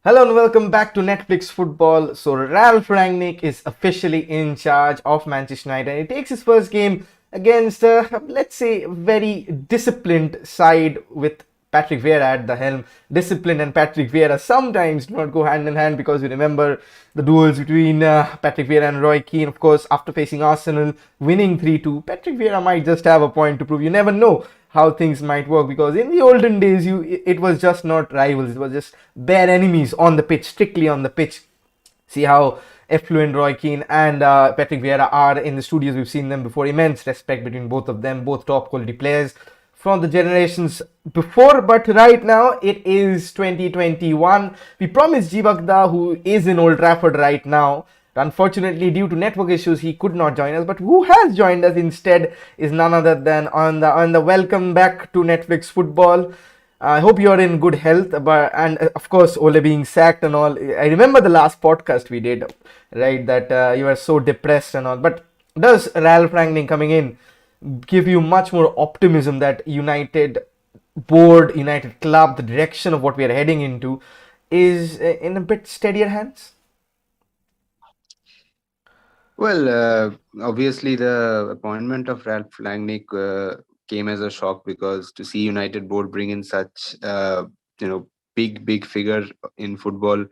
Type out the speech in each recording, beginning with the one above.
Hello and welcome back to Netflix Football. So Ralph Rangnick is officially in charge of Manchester United. He takes his first game against, let's say, a very disciplined side with Patrick Vieira at the helm. Discipline and Patrick Vieira sometimes do not go hand in hand because you remember the duels between Patrick Vieira and Roy Keane. Of course, after facing Arsenal, winning 3-2, Patrick Vieira might just have a point to prove. You never know how things might work because in the olden days it was just not rivals, it was just bare enemies on the pitch, strictly on the pitch. See how effluent Roy Keane and Patrick Vieira are in the studios. We've seen them before. Immense respect between both of them, both top quality players from the generations before. But right now it is 2021. We promised Jibakda, who is in Old Trafford right now. Unfortunately, due to network issues, he could not join us. But who has joined us instead is none other than on the welcome back to Netflix Football. I hope you are in good health, but and of course, Ole being sacked and all. I remember the last podcast we did, right? That you were so depressed and all. But does Ralph Rangnick coming in give you much more optimism that United board, United club, the direction of what we are heading into, is in a bit steadier hands? Well, obviously the appointment of Ralph Rangnick came as a shock because to see United board bring in such big figure in football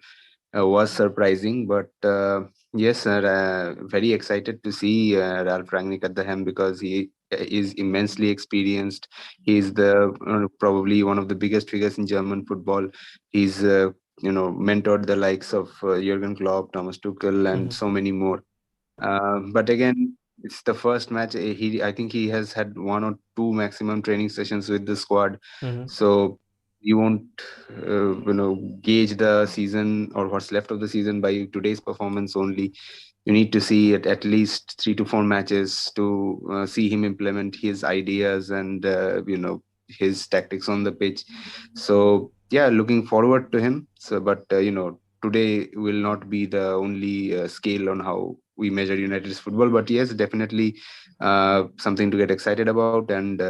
was surprising. But yes, sir, very excited to see Ralph Rangnick at the helm because he is immensely experienced. He is the probably one of the biggest figures in German football. He's mentored the likes of Jurgen Klopp, Thomas Tuchel, and Mm-hmm. so many more. But again, it's the first match. I think he has had one or two maximum training sessions with the squad, Mm-hmm. so you won't, gauge the season or what's left of the season by today's performance only. You need to see it at least 3 to 4 matches to see him implement his ideas and his tactics on the pitch. So yeah, looking forward to him. So, but today will not be the only scale on how we measure United's football. But yes, definitely something to get excited about. And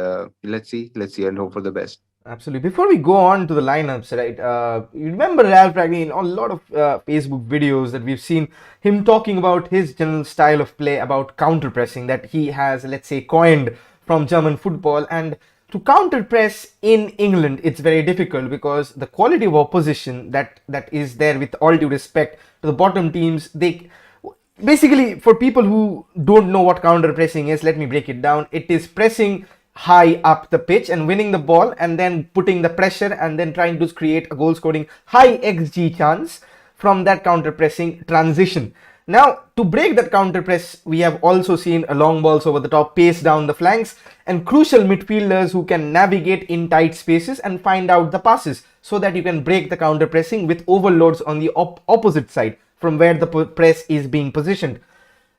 let's see, and hope for the best. Absolutely. Before we go on to the lineups, right? You remember Ralph Ragni in a lot of Facebook videos that we've seen him talking about his general style of play, about counter pressing that he has, let's say, coined from German football. And to counter press in England, it's very difficult because the quality of opposition that is there, with all due respect to the bottom teams, they basically, for people who don't know what counter pressing is, let me break it down. It is pressing high up the pitch and winning the ball and then putting the pressure and then trying to create a goal scoring high xg chance from that counter pressing transition. Now, to break that counter press, we have also seen a long balls over the top, pace down the flanks, and crucial midfielders who can navigate in tight spaces and find out the passes so that you can break the counter pressing with overloads on the opposite side from where the press is being positioned.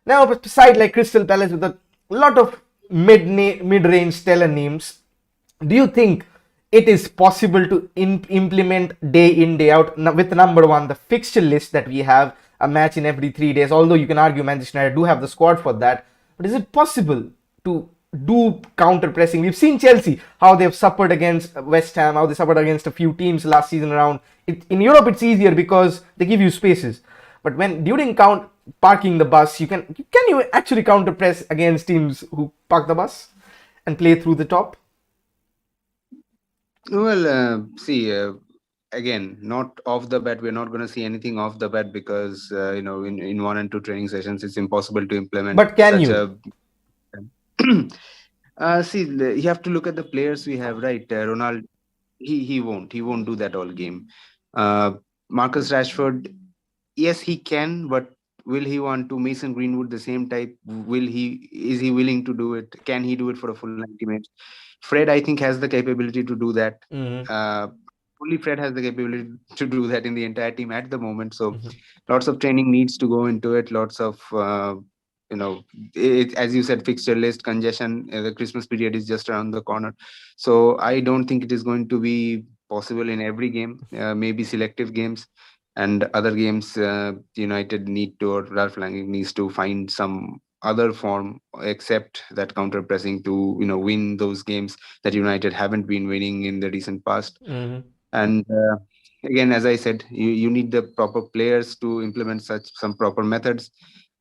Now, a side like Crystal Palace with a lot of mid-range stellar names, do you think it is possible to implement day in day out with number one the fixture list that we have, a match in every 3 days? Although you can argue Manchester United do have the squad for that, but is it possible to do counter pressing? We've seen Chelsea how they've suffered against West Ham, how they suffered against a few teams last season around. In Europe, it's easier because they give you spaces. But when during parking the bus, you actually counter press against teams who park the bus and play through the top? Well, see, again, not off the bat. We're not going to see anything off the bat because in 1 and 2 training sessions, it's impossible to implement But can such you? a. See, you have to look at the players we have, right? Ronald, he won't do that all game. Uh, Marcus Rashford, yes, he can, but will he want to? Mason Greenwood, the same type. Is he willing to do it? Can he do it for a full 90 minutes? Fred, I think, has the capability to do that. Mm-hmm. Uh, Only Fred has the capability to do that in the entire team at the moment. So Mm-hmm. lots of training needs to go into it. Lots of you know as you said, fixture list congestion. The Christmas period is just around the corner, so I don't think it is going to be possible in every game. Maybe selective games, and other games United need to, or Ralph Rangnick needs to find some other form except that counter pressing to win those games that United haven't been winning in the recent past. Mm-hmm. And again, as I said, you need the proper players to implement such some proper methods.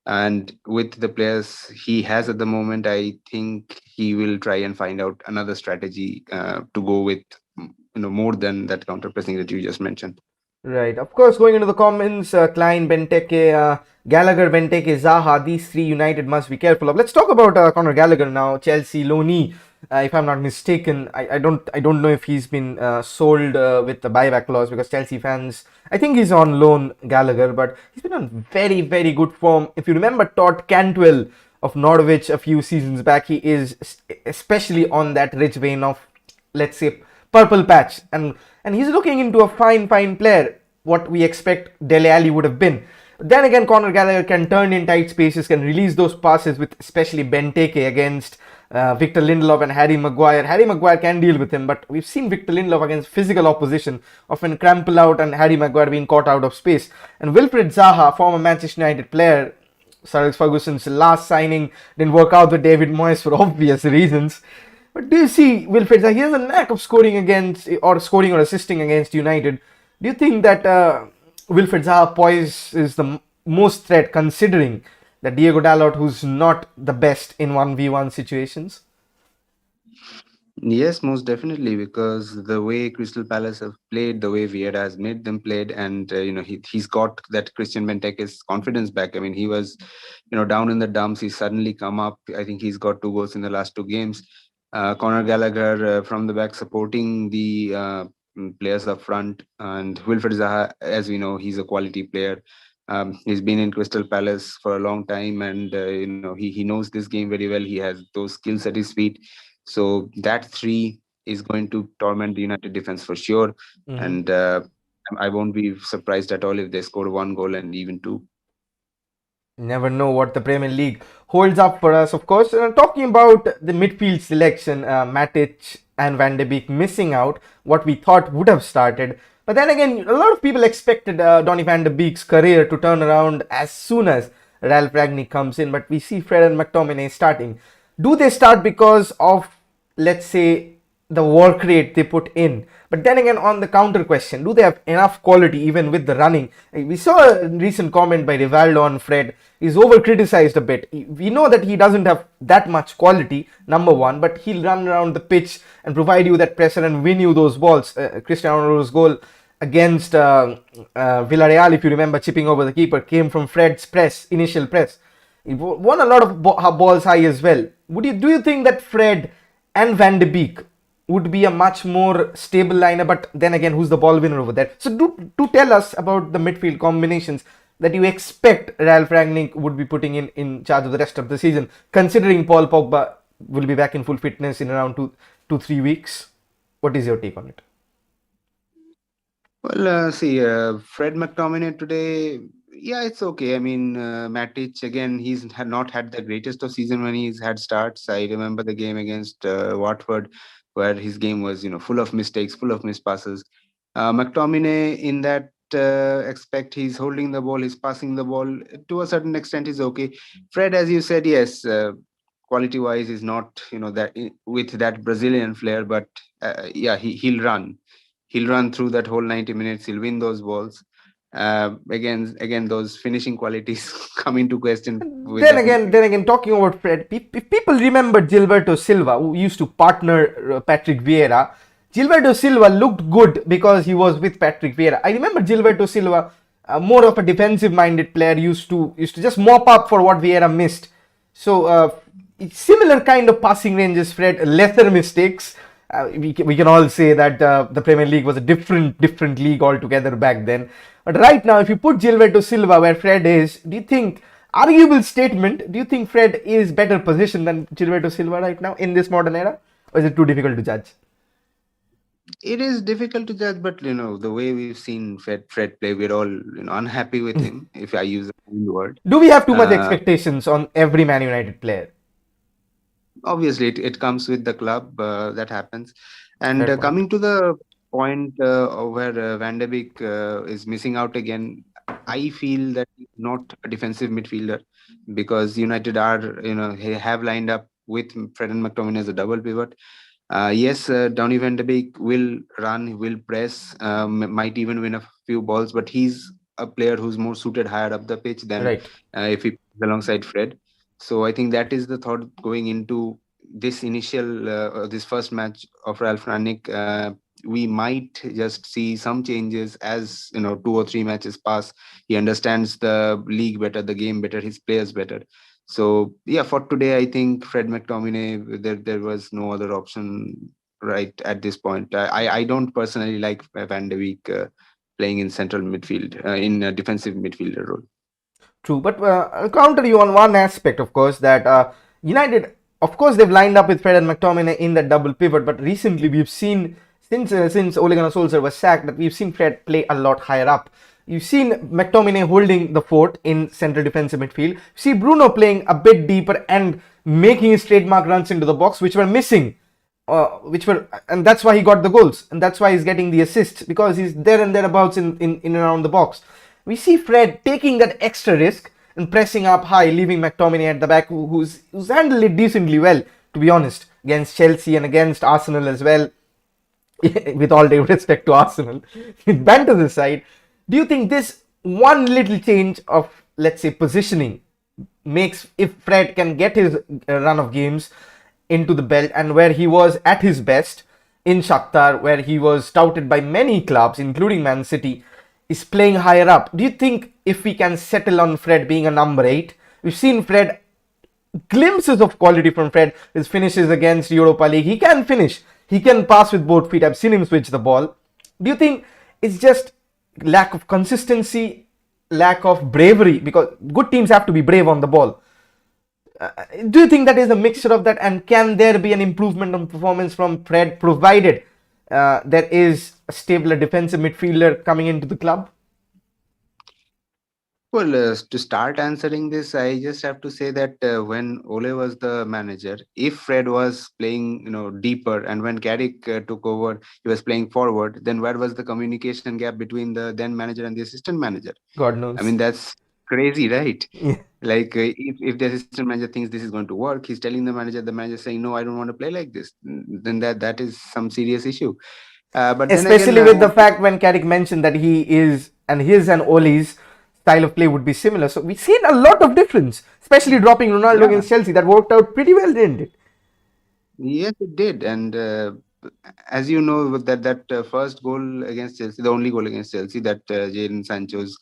And with the players he has at the moment, I think he will try and find out another strategy to go with, more than that counter pressing that you just mentioned. Right. Of course, going into the comments, Klein, Benteke, Gallagher, Benteke, Zaha, these three United must be careful of. Let's talk about Conor Gallagher now. Chelsea, Loney, if I'm not mistaken. I don't know if he's been sold with the buyback clause, because Chelsea fans, I think he's on loan, Gallagher, but he's been on very, very good form. If you remember Todd Cantwell of Norwich a few seasons back, he is especially on that rich vein of, let's say, purple patch, and he's looking into a fine player, what we expect Dele Alli would have been. Then again, Conor Gallagher can turn in tight spaces, can release those passes with especially Benteke against Victor Lindelof and Harry Maguire. Harry Maguire can deal with him, but we've seen Victor Lindelof against physical opposition often crumple out, and Harry Maguire being caught out of space. And Wilfred Zaha, former Manchester United player, Sir Alex Ferguson's last signing, didn't work out with David Moyes for obvious reasons. But do you see Wilfred Zaha? He has a knack of scoring or assisting against United. Do you think that Wilfred Zaha poise is the most threat, considering that Diego Dalot, who's not the best in 1v1 situations? Yes, most definitely, because the way Crystal Palace have played, the way Vieira has made them played, and he's got that Christian Benteke's confidence back. I mean, he was down in the dumps. He's suddenly come up. I think he's got 2 goals in the last 2 games. Conor Gallagher from the back supporting the players up front, and Wilfred Zaha, as we know, he's a quality player. He's been in Crystal Palace for a long time, and he knows this game very well. He has those skills at his feet, so that three is going to torment the United defense for sure. Mm-hmm. And I won't be surprised at all if they score 1 goal and even two. Never know what the Premier League holds up for us, of course. Talking about the midfield selection, Matic and Van de Beek missing out, what we thought would have started. But then again, a lot of people expected Donny Van de Beek's career to turn around as soon as Ralph Ragnick comes in. But we see Fred and McTominay starting. Do they start because of, let's say, the work rate they put in? But then again, on the counter question, do they have enough quality even with the running? We saw a recent comment by Rivaldo on Fred. He's over criticized a bit. We know that he doesn't have that much quality, number one, but he'll run around the pitch and provide you that pressure and win you those balls. Cristiano Ronaldo's goal against Villarreal, if you remember, chipping over the keeper, came from Fred's initial press. He won a lot of balls high as well. Do you think that Fred and Van de Beek would be a much more stable liner? But then again, who's the ball winner over there? So do tell us about the midfield combinations that you expect Ralph Rangnick would be putting in charge of the rest of the season, considering Paul Pogba will be back in full fitness in around 2-3 weeks. What is your take on it? Well, see, Fred McTominay today, yeah, it's okay. I mean, Matic, again, he's had not had the greatest of season when he's had starts. I remember the game against Watford, where his game was, full of mistakes, full of missed passes. McTominay, in that aspect, he's holding the ball, he's passing the ball. To a certain extent, is okay. Fred, as you said, yes, quality-wise, is not, with that Brazilian flair, but yeah, he'll run through that whole 90 minutes. He'll win those balls. Again, those finishing qualities come into question with Then that again, midfield. then again, talking about Fred, if people remember Gilberto Silva, who used to partner Patrick Vieira, Gilberto Silva looked good because he was with Patrick Vieira. I remember Gilberto Silva, more of a defensive-minded player, used to just mop up for what Vieira missed. So it's similar kind of passing ranges, Fred, lesser mistakes. We can all say that the Premier League was a different league altogether back then. But right now, if you put Gilberto Silva where Fred is, do you think, arguable statement, do you think Fred is better positioned than Gilberto Silva right now in this modern era? Or is it too difficult to judge? It is difficult to judge, but the way we've seen Fred play, we're all unhappy with him, if I use a kind word. Do we have too much Uh, expectations on every Man United player? Obviously, it comes with the club, that happens. And Fair point. coming to the point where Van de Beek is missing out again, I feel that he's not a defensive midfielder, because United are, have lined up with Fred and McTominay as a double pivot. Yes, Donny van de Beek will run, will press, might even win a few balls, but he's a player who's more suited higher up the pitch than Right. if he plays alongside Fred. So I think that is the thought going into this first match of Ralph Rangnick. We might just see some changes as 2 or 3 matches pass. He understands the league better, the game better, his players better. So yeah, for today, I think Fred McTominay. There was no other option right at this point. I don't personally like Van de Beek playing in central midfield in a defensive midfielder role. True, but I'll counter you on one aspect, of course, that United, of course, they've lined up with Fred and McTominay in that double pivot, but recently we've seen, since Ole Gunnar Solskjaer was sacked, that we've seen Fred play a lot higher up. You've seen McTominay holding the fort in central defensive midfield. You see Bruno playing a bit deeper and making his trademark runs into the box, which were missing. And that's why he got the goals, and that's why he's getting the assists, because he's there and thereabouts in and around the box. We see Fred taking that extra risk and pressing up high, leaving McTominay at the back, who's handled it decently well, to be honest, against Chelsea and against Arsenal as well. With all due respect to Arsenal, banter aside, do you think this one little change of, let's say, positioning makes, if Fred can get his run of games into the belt and where he was at his best in Shakhtar, where he was touted by many clubs, including Man City, is playing higher up? Do you think if we can settle on Fred being a number 8, we've seen Fred, glimpses of quality from Fred, his finishes against Europa League, he can finish, he can pass with both feet, I've seen him switch the ball. Do you think it's just lack of consistency, lack of bravery, because good teams have to be brave on the ball? Do you think that is a mixture of that, and can there be an improvement on performance from Fred, provided there is a stable defensive midfielder coming into the club? Well, to start answering this, I just have to say that when Ole was the manager, if Fred was playing, deeper, and when Carrick took over, he was playing forward, then where was the communication gap between the then manager and the assistant manager? God I knows. mean, that's crazy, right? Yeah. Like if the assistant manager thinks this is going to work, he's telling the manager saying, no, I don't want to play like this. Then that is some serious issue. But then again, Especially with the fact when Carrick mentioned that he is, and his and Oli's style of play would be similar. So we've seen a lot of difference, especially dropping Ronaldo yeah, against Chelsea. That worked out pretty well, didn't it? yes, it did. And as you know, with that first goal against Chelsea, the only goal against Chelsea, that Jadon Sancho's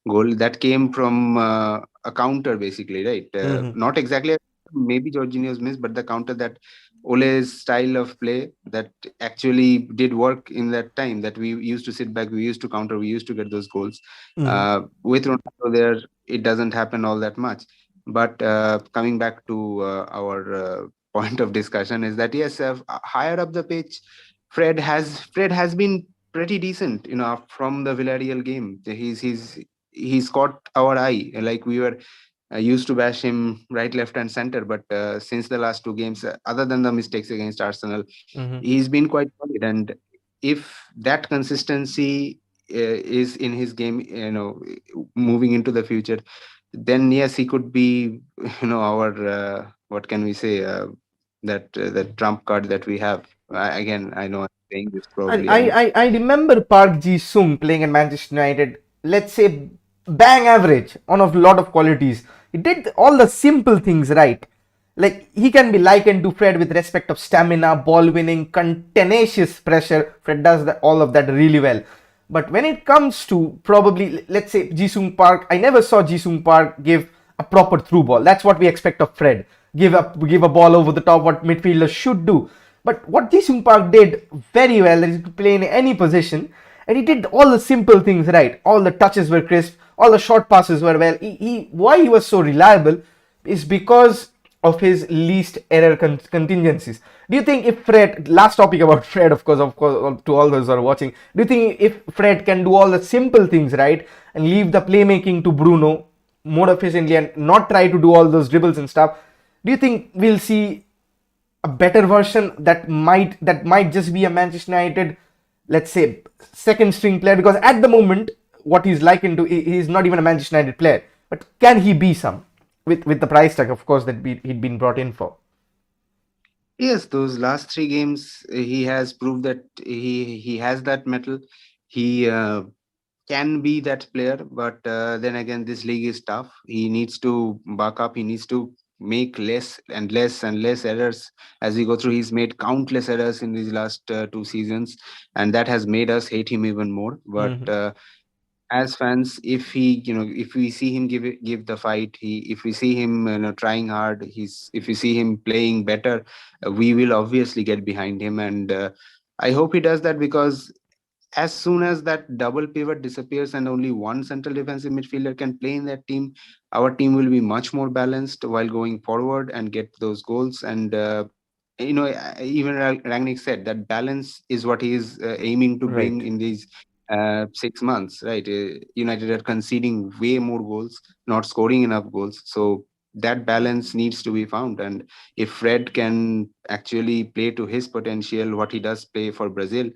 goal, that came from a counter, basically, right? Mm-hmm. Not exactly, maybe Jorginho's miss, but the counter that Ole's style of play that actually did work in that time, that we used to sit back, we used to counter, we used to get those goals. Mm-hmm. With Ronaldo there, it doesn't happen all that much. But coming back to our point of discussion is that yes, higher up the pitch, Fred has been pretty decent, from the Villarreal game. He's caught our eye. Like we were used to bash him right, left, and center, but since the last 2 games, other than the mistakes against Arsenal, Mm-hmm. he's been quite solid. And if that consistency is in his game, moving into the future, then yes, he could be, our what can we say, that trump card that we have. Again, I know I'm saying this And probably, I remember Park Ji-sung playing at Manchester United, let's say bang average on a lot of qualities. He did all the simple things right. Like he can be likened to Fred with respect of stamina, ball winning, tenacious pressure. Fred does all of that really well. But when it comes to probably, let's say, Ji-sung Park, I never saw Ji-sung Park give a proper through ball. That's what we expect of Fred. Give a ball over the top, what midfielders should do. But what Ji-sung Park did very well, that he could play in any position, and he did all the simple things right. All the touches were crisp, all the short passes were well. Why he was so reliable is because of his least error contingencies. Do you think if Fred, last topic about Fred, of course, to all those who are watching, do you think if Fred can do all the simple things right and leave the playmaking to Bruno more efficiently and not try to do all those dribbles and stuff, do you think we'll see a better version that might just be a Manchester United, let's say, second string player? Because at the moment, what he's likened to, he's not even a Manchester United player. But can he be some with the price tag, of course, that he'd been brought in for? Yes, those last three games, he has proved that he has that metal. He can be that player, but then again, this league is tough. He needs to buck up. He needs to make less and less and less errors as we go through. He's made countless errors in these last 2 seasons, and that has made us hate him even more. But Hmm. as fans, if he, if we see him give the fight, if we see him, trying hard, if we see him playing better, we will obviously get behind him, and I hope he does that, because as soon as that double pivot disappears and only one central defensive midfielder can play in that team, our team will be much more balanced while going forward and get those goals. And even Rangnick said that balance is what he is aiming to bring Right. in these 6 months. Right, United are conceding way more goals, not scoring enough goals. So that balance needs to be found. And if Fred can actually play to his potential, what he does play for Brazil,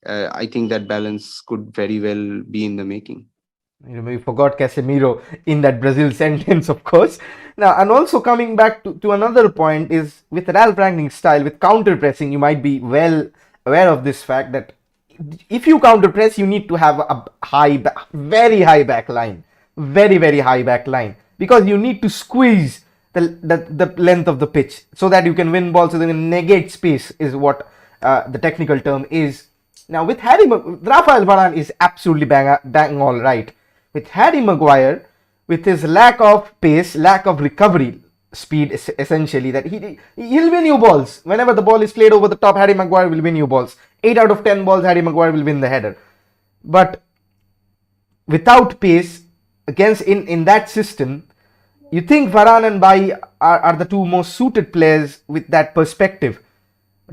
I think that balance could very well be in the making. You know, we forgot Casemiro in that Brazil sentence, of course. Now, and also coming back to another point is with Ralph Rangnick's style, with counter pressing, you might be well aware of this fact that if you counter press, you need to have a very high back line, very high back line, because you need to squeeze the length of the pitch so that you can win balls, so that you can negate space is what the technical term is. Now with Rafael Varane is absolutely bang all right. With Harry Maguire, with his lack of pace, lack of recovery speed, essentially, that he'll win you balls whenever the ball is played over the top. Harry Maguire will win you balls. 8 out of 10 balls, Harry Maguire will win the header. But without pace, against in that system, you think Varane and Bai are the two most suited players with that perspective.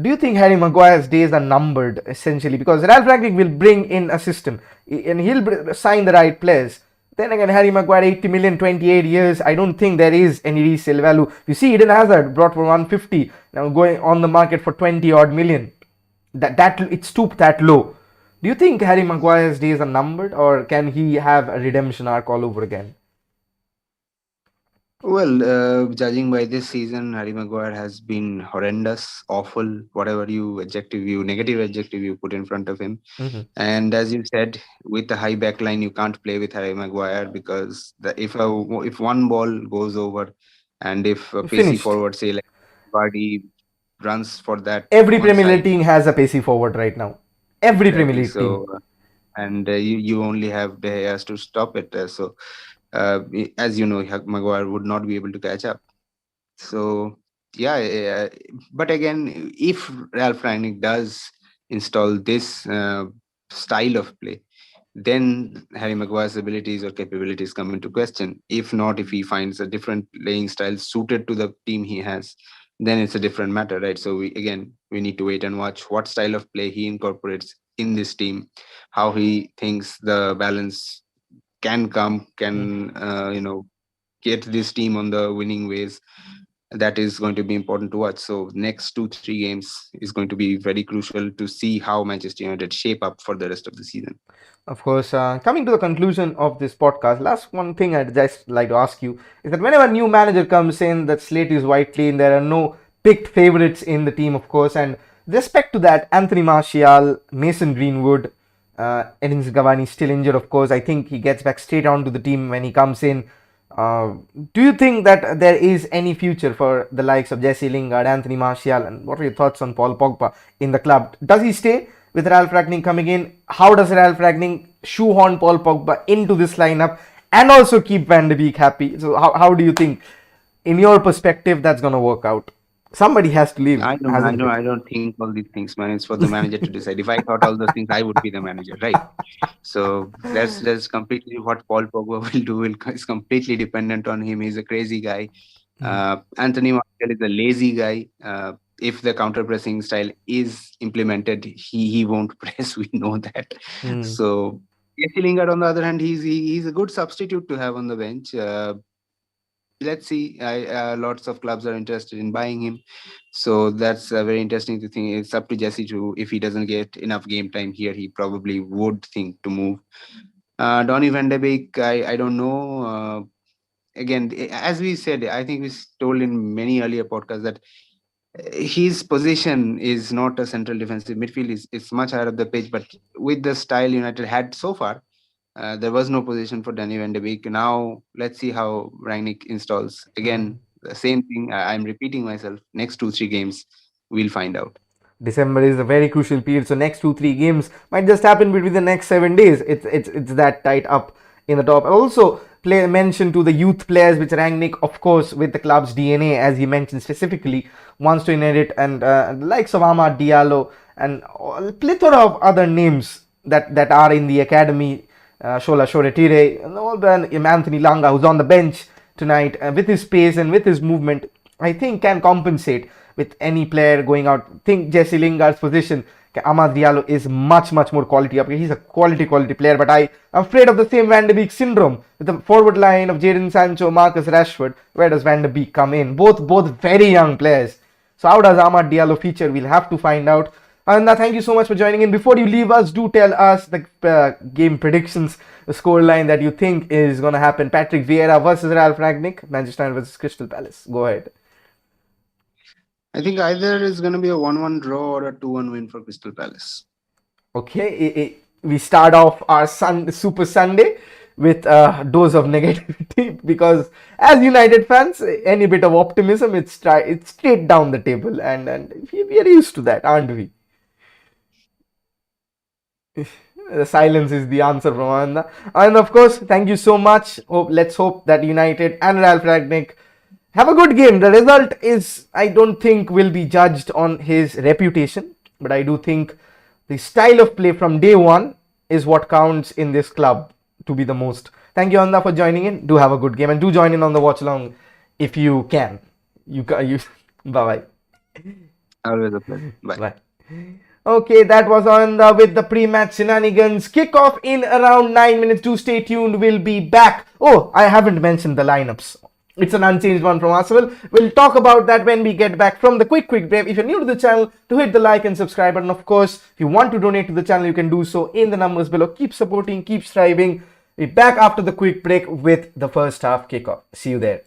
Do you think Harry Maguire's days are numbered, essentially? Because Ralph Rangnick will bring in a system and he'll sign the right players. Then again, Harry Maguire, 80 million, 28 years. I don't think there is any resale value. You see, Eden Hazard brought for 150, now going on the market for 20 odd million. That it stooped that low. Do you think Harry Maguire's days are numbered, or can he have a redemption arc all over again? Well, judging by this season, Harry Maguire has been horrendous, awful, whatever negative adjective you put in front of him. Mm-hmm. And as you said, with the high back line, you can't play with Harry Maguire, because if one ball goes over, and if a pacey Finished. forward, say like Vardy, runs for that Every one Premier League side, team has a pacey forward right now. Every Premier exactly. League team. So, and you only have De Gea to stop it. As you know, Maguire would not be able to catch up. So yeah, but again, if Ralph Rangnick does install this style of play, then Harry Maguire's abilities or capabilities come into question. If not, if he finds a different playing style suited to the team he has, then it's a different matter, right? So we need to wait and watch what style of play he incorporates in this team, how he thinks the balance Mhm. can get this team on the winning ways. That is going to be important to watch. So next 2-3 games is going to be very crucial to see how Manchester United shape up for the rest of the season. Of course, coming to the conclusion of this podcast, last one thing I'd just like to ask you is that whenever a new manager comes in, that slate is white clean. There are no picked favorites in the team, of course. And with respect to that, Anthony Martial, Mason Greenwood, Edins Cavani still injured, of course. I think he gets back straight onto the team when he comes in. Uh, do you think that there is any future for the likes of Jesse Lingard, Anthony Martial, and what are your thoughts on Paul Pogba in the club? Does he stay with Ralph Ragnick coming in? How does Ralph Ragnick shoehorn Paul Pogba into this lineup and also keep Van de Beek happy? So how do you think, in your perspective, that's gonna work out? Somebody has to leave, hasn't it? I don't think all these things, man. It's for the manager to decide. If I thought all those things, I would be the manager, right? So that's completely what Paul Pogba will do. Is completely dependent on him. He's a crazy guy. Anthony Martial is a lazy guy. If the counter pressing style is implemented, he won't press. We know that. Mm. So Jesse Lingard, on the other hand, he's a good substitute to have on the bench. Let's see. Lots of clubs are interested in buying him, so that's very interesting to think. It's up to Jesse to, if he doesn't get enough game time here, he probably would think to move. Donny van de Beek, I don't know. Again, as we said, I think we told in many earlier podcasts that his position is not a central defensive midfield. Is much higher up the pitch, but with the style United had so far, there was no position for Danny Van de Beek. Now let's see how Rangnick installs. Again, the same thing. I'm repeating myself. Next 2-3 games, we'll find out. December is a very crucial period, so next 2-3 games might just happen between the next 7 days. It's that tight up in the top. Also, play mention to the youth players, which Rangnick, of course, with the club's DNA, as he mentioned specifically, wants to inherit, and the likes of Amad Diallo and a plethora of other names that are in the academy. Shola Shoretire, and all the Anthony Langa, who's on the bench tonight, with his pace and with his movement, I think can compensate with any player going out. Think Jesse Lingard's position. Amad Diallo is much more quality up. He's a quality player, but I'm afraid of the same Van de Beek syndrome with the forward line of Jadon Sancho, Marcus Rashford. Where does Van de Beek come in? Both very young players. So how does Amad Diallo feature? We'll have to find out. And thank you so much for joining in. Before you leave us, do tell us the game predictions, the scoreline that you think is going to happen. Patrick Vieira versus Ralph Rangnick, Manchester United versus Crystal Palace. Go ahead. I think either is going to be a 1-1 draw or a 2-1 win for Crystal Palace. Okay, we start off our Super Sunday with a dose of negativity because as United fans, any bit of optimism, it's straight down the table, and we are used to that, aren't we? The silence is the answer from Ananda. And of course, thank you so much. Let's hope that United and Ralph Rangnick have a good game. The result is, I don't think, will be judged on his reputation, but I do think the style of play from day one is what counts in this club to be the most. Thank you, Ananda, for joining in. Do have a good game and do join in on the watch along if you can. You bye bye. Always a pleasure. Bye. Bye. Okay, that was on with the pre-match shenanigans. Kickoff in around 9 minutes. Do stay tuned. We'll be back. Oh, I haven't mentioned the lineups. It's an unchanged one from Arsenal. We'll talk about that when we get back from the quick break. If you're new to the channel, to hit the like and subscribe button. Of course, if you want to donate to the channel, you can do so in the numbers below. Keep supporting, keep striving. We'll be back after the quick break with the first half kickoff. See you there.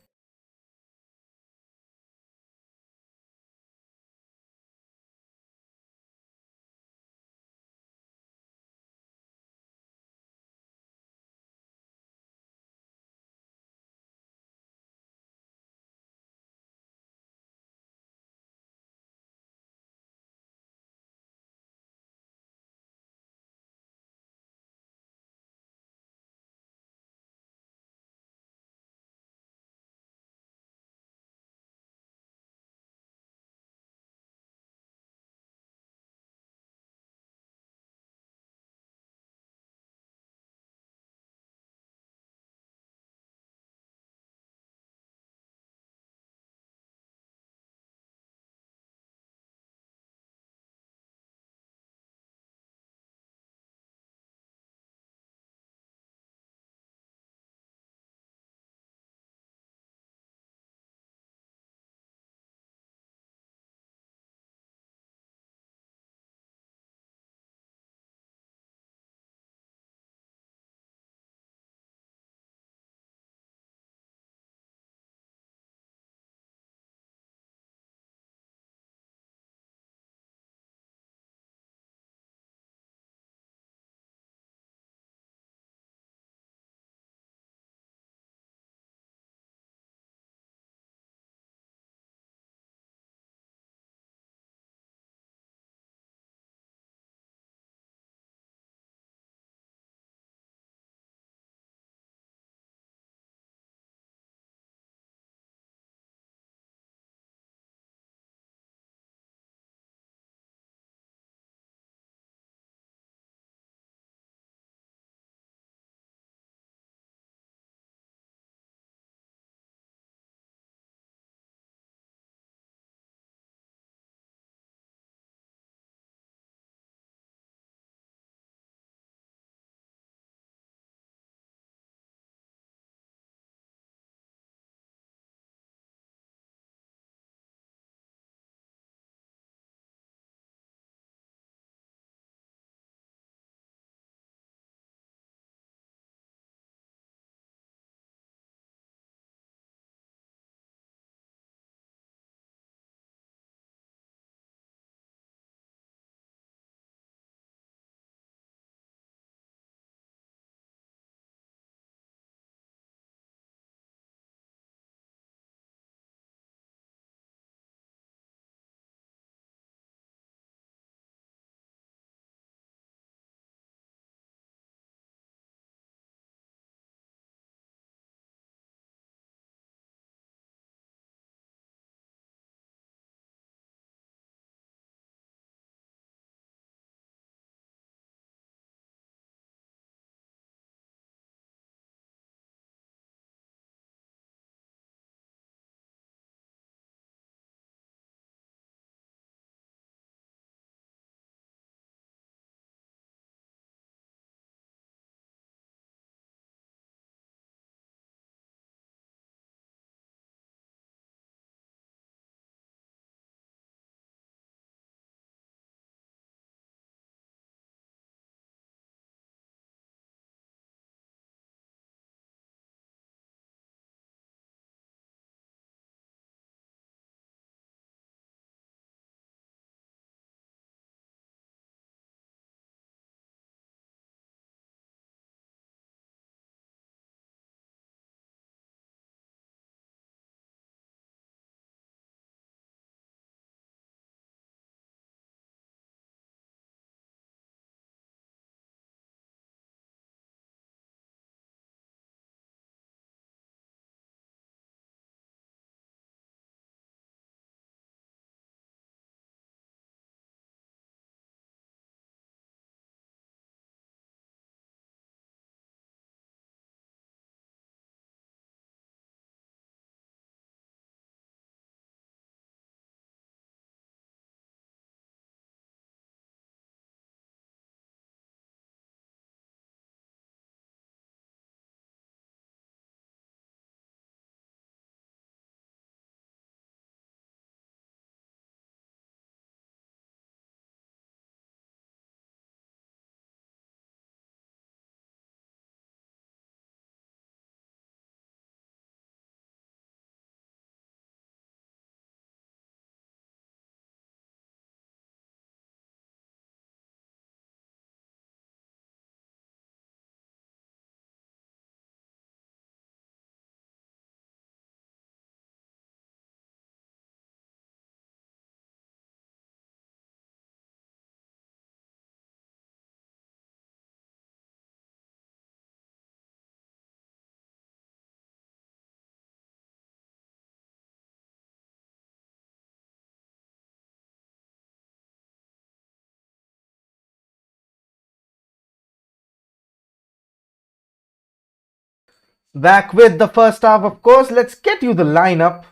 Back with the first half, of course. Let's get you the lineup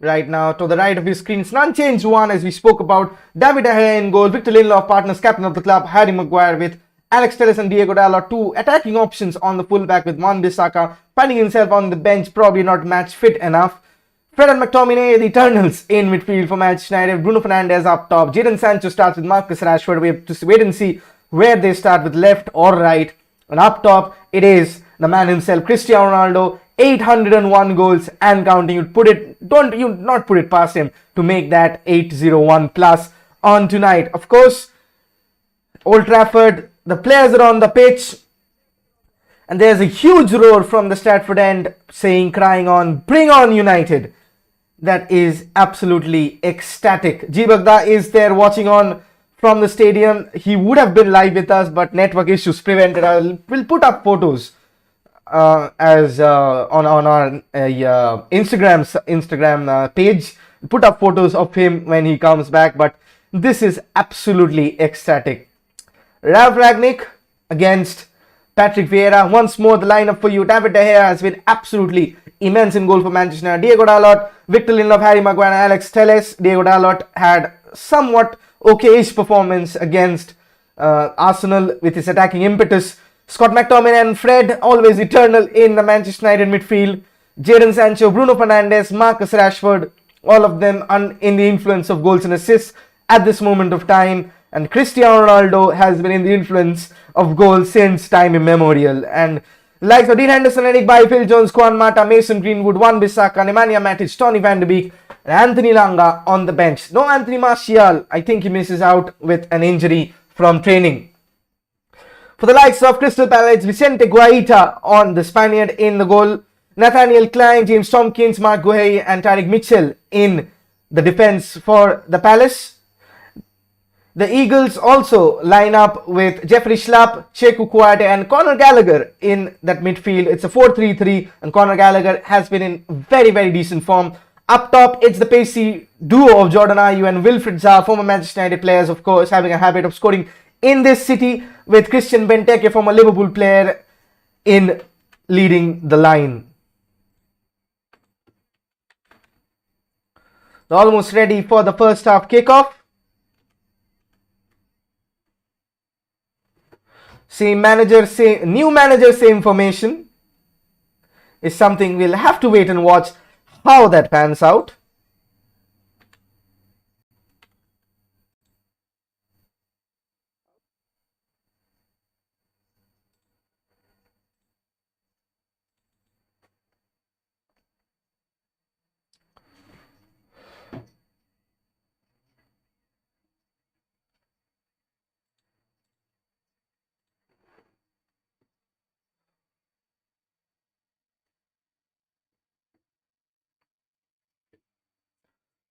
right now. To the right of your screen, it's an unchanged one as we spoke about. David De Gea in goal, Victor Lindelof, partners, captain of the club, Harry Maguire with Alex Telles and Diego Dalot, two attacking options on the fullback with Wan-Bissaka finding himself on the bench, probably not match fit enough. Fred and McTominay, the Eternals in midfield for Manchester United. Bruno Fernandes up top. Jadon Sancho starts with Marcus Rashford. We have to wait and see where they start, with left or right. And up top, it is the man himself, Cristiano Ronaldo, 801 goals and counting. You'd not put it past him to make that 801 plus on tonight. Of course, Old Trafford, the players are on the pitch, and there's a huge roar from the Stratford end crying on, "Bring on United." That is absolutely ecstatic. G Bagda is there watching on from the stadium. He would have been live with us, but network issues prevented. We'll put up photos as on our Instagram page. Put up photos of him when he comes back. But this is absolutely ecstatic. Ralf Rangnick against Patrick Vieira. Once more, the lineup for you. David De Gea has been absolutely immense in goal for Manchester United. Diego Dalot, Victor Lindelof, Harry Maguire, and Alex Telles. Diego Dalot had somewhat okayish performance against Arsenal with his attacking impetus. Scott McTominay and Fred, always eternal in the Manchester United midfield. Jadon Sancho, Bruno Fernandes, Marcus Rashford, all of them in the influence of goals and assists at this moment of time. And Cristiano Ronaldo has been in the influence of goals since time immemorial. And likes of Dean Henderson, Eric Bailly, Phil Jones, Juan Mata, Mason Greenwood, Wan-Bissaka, Nemanja Matic, Tony van de Beek, and Anthony Langa on the bench. No Anthony Martial. I think he misses out with an injury from training. For the likes of Crystal Palace, Vicente Guaita on the Spaniard in the goal. Nathaniel Klein, James Tompkins, Mark Guehi, and Tariq Mitchell in the defense for the Palace. The Eagles also line up with Jeffrey Schlapp, Sheku Kouyaté, and Conor Gallagher in that midfield. It's a 4-3-3, and Conor Gallagher has been in very, very decent form. Up top, it's the pacey duo of Jordan Ayew and Wilfried Zaha, former Manchester United players, of course, having a habit of scoring in this city, with Christian Benteke, former Liverpool player, in leading the line. They're almost ready for the first half kickoff. New manager, same formation is something we'll have to wait and watch how that pans out.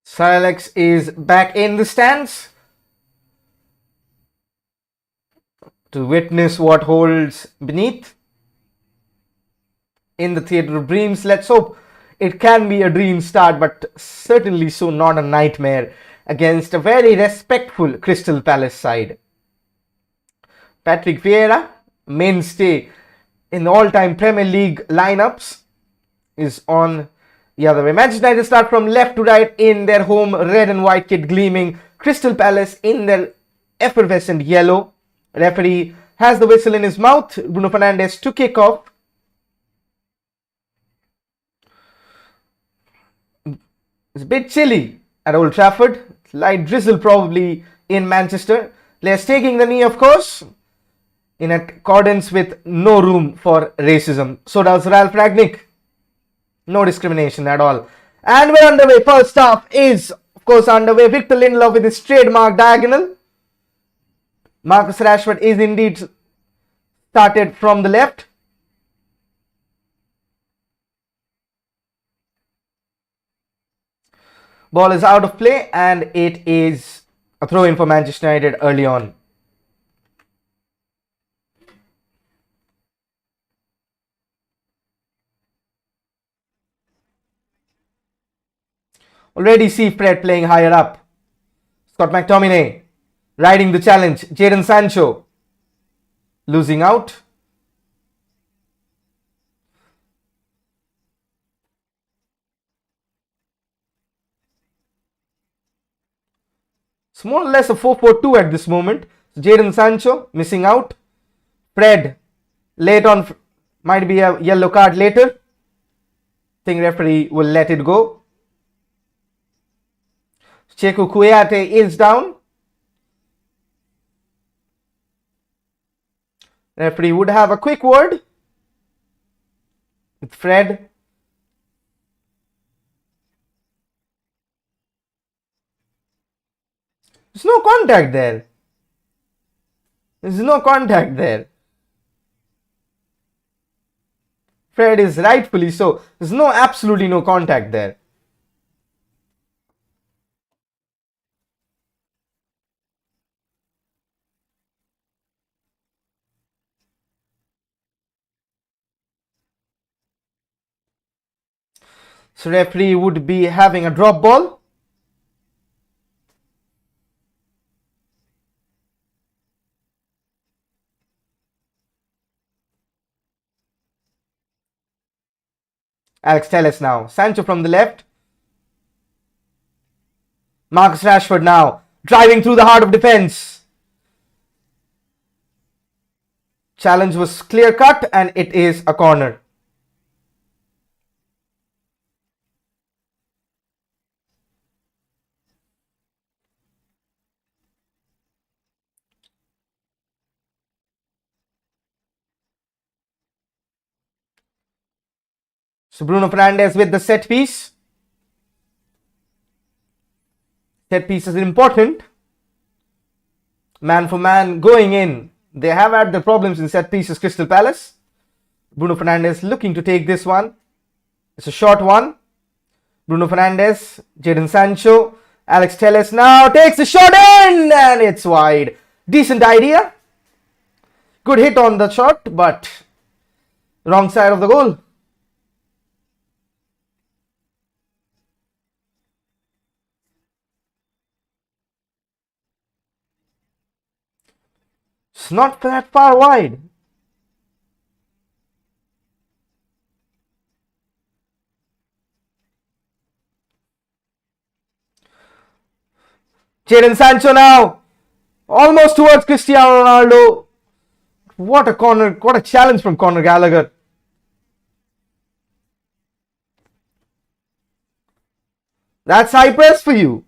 Sir Alex is back in the stands to witness what holds beneath in the Theatre of Dreams. Let's hope it can be a dream start, but certainly so not a nightmare against a very respectful Crystal Palace side. Patrick Vieira, mainstay in the all-time Premier League lineups, is on the other way. Manchester United start from left to right in their home red and white kit gleaming. Crystal Palace in their effervescent yellow. Referee has the whistle in his mouth. Bruno Fernandes to kick off. It's a bit chilly at Old Trafford. Light drizzle probably in Manchester. Players taking the knee, of course, in accordance with no room for racism. So does Ralf Rangnick. No discrimination at all. And we're underway. First half is, of course, underway. Victor Lindelof with his trademark diagonal. Marcus Rashford is indeed started from the left. Ball is out of play, and it is a throw-in for Manchester United early on. Already see Fred playing higher up. Scott McTominay riding the challenge. Jadon Sancho losing out. It's more or less a 4-4-2 at this moment. Jadon Sancho missing out. Fred late on, might be a yellow card later. Think referee will let it go. Cheku Kouyaté is down. Referee would have a quick word with Fred. There's no contact there. There's no contact there. Fred is rightfully so. There's absolutely no contact there. So referee would be having a drop ball. Alex Telles now. Sancho from the left. Marcus Rashford now. Driving through the heart of defense. Challenge was clear cut and it is a corner. So Bruno Fernandes with the set piece. Set piece is important. Man for man going in. They have had the problems in set pieces, Crystal Palace. Bruno Fernandes looking to take this one. It's a short one. Bruno Fernandes, Jadon Sancho, Alex Telles now takes the shot in and it's wide. Decent idea. Good hit on the shot, but wrong side of the goal. It's not that far wide. Jadon Sancho now. Almost towards Cristiano Ronaldo. What a corner, what a challenge from Conor Gallagher. That's high press for you.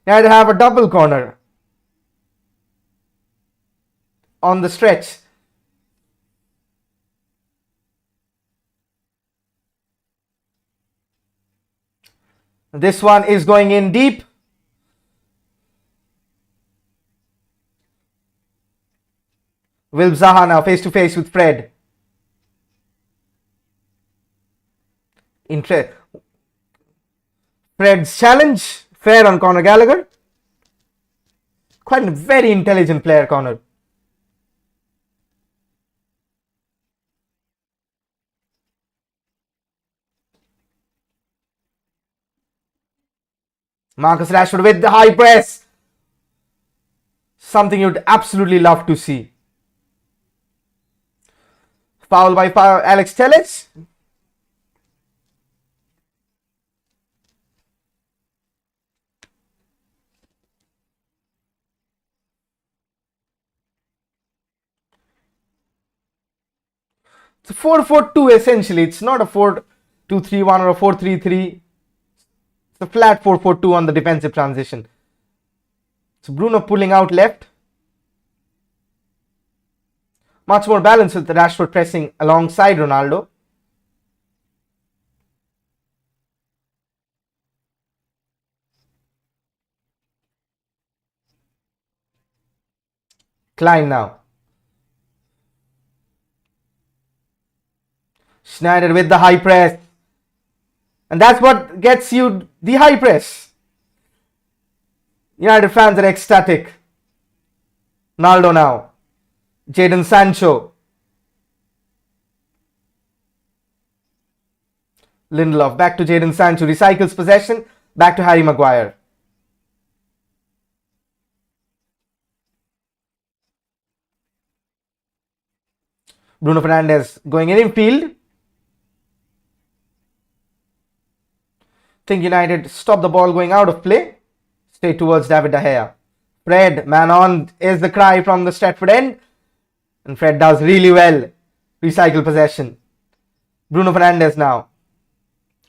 You had to have a double corner on the stretch. This one is going in deep. Will Zaha now face to face with Fred. Fred's challenge. Fair on Conor Gallagher. Quite a very intelligent player, Conor. Marcus Rashford with the high press. Something you'd absolutely love to see. Foul by Alex Telles. It's a 4-4-2 essentially. It's not a 4-2-3-1 or a 4-3-3. It's a flat 4-4-2 on the defensive transition. So Bruno pulling out left. Much more balance with Rashford pressing alongside Ronaldo. Klein now. Schneider with the high press. And that's what gets you the high press. United fans are ecstatic. Ronaldo now. Jadon Sancho. Lindelof back to Jadon Sancho. Recycles possession. Back to Harry Maguire. Bruno Fernandes going in field. Think United stop the ball going out of play. Straight towards David De Gea. Fred, man on, is the cry from the Stretford end. And Fred does really well. Recycle possession. Bruno Fernandes now.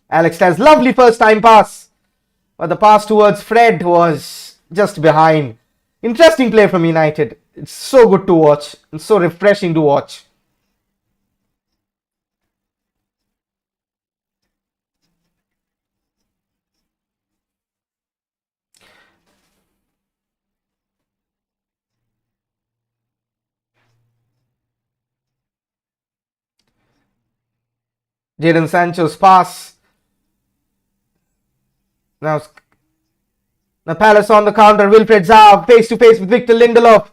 Alex Telles, lovely first time pass. But the pass towards Fred was just behind. Interesting play from United. It's so good to watch. It's so refreshing to watch. Jadon Sancho's pass. Now Palace on the counter. Wilfred Zaha face to face with Victor Lindelof.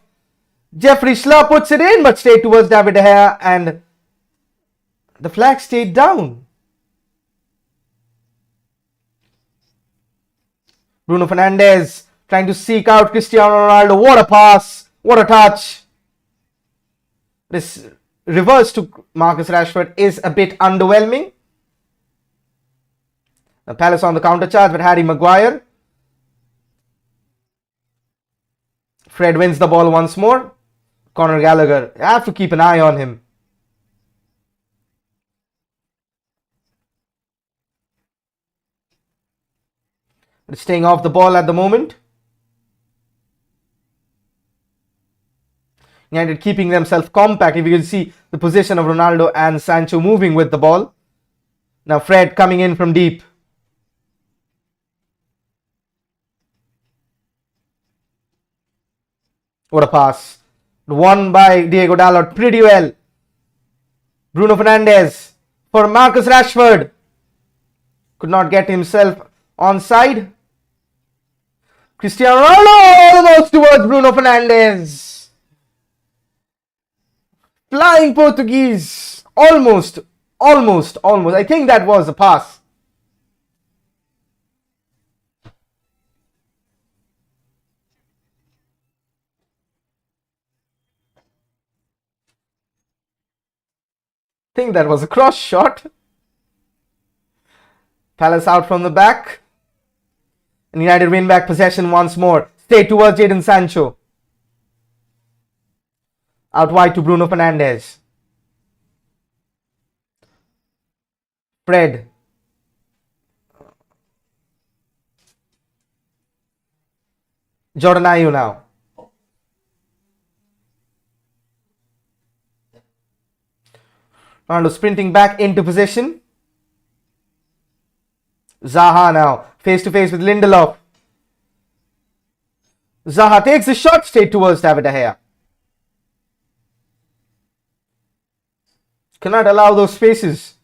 Jeffrey Schlupp puts it in, but straight towards David De Gea, and the flag stayed down. Bruno Fernandes trying to seek out Cristiano Ronaldo. What a pass! What a touch! This reverse to Marcus Rashford is a bit underwhelming. The Palace on the counter charge with Harry Maguire. Fred wins the ball once more. Conor Gallagher, you have to keep an eye on him. They're staying off the ball at the moment. United keeping themselves compact. If you can see the position of Ronaldo and Sancho moving with the ball. Now Fred coming in from deep. What a pass. Won by Diego Dalot pretty well. Bruno Fernandes for Marcus Rashford. Could not get himself onside. Cristiano Ronaldo almost towards Bruno Fernandes. Flying Portuguese. Almost. I think that was a pass. Think that was a cross shot. Palace out from the back. And United win back possession once more. Straight towards Jadon Sancho. Out wide to Bruno Fernandes. Fred. Jordan Ayew now. Ronaldo sprinting back into possession. Zaha now, face to face with Lindelof. Zaha takes a shot straight towards David De Gea. Cannot allow those spaces.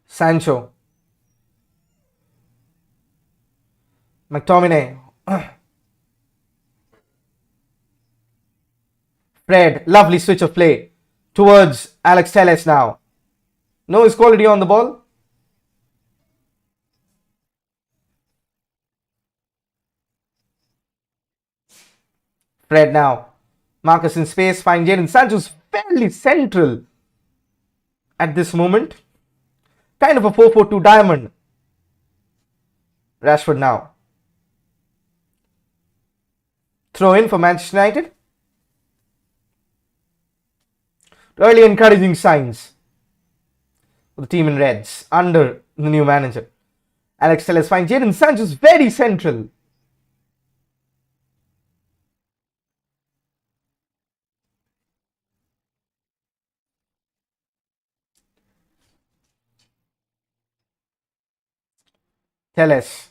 Sancho. McTominay. Fred, lovely switch of play towards Alex Telles now. No his quality on the ball. Fred now. Marcus in space, find Jadon Sancho's fairly central at this moment. Kind of a 4-4-2 diamond. Rashford now. Throw in for Manchester United. Early encouraging signs for the team in Reds under the new manager. Alex Telles finds Jadon Sancho's very central. Telles.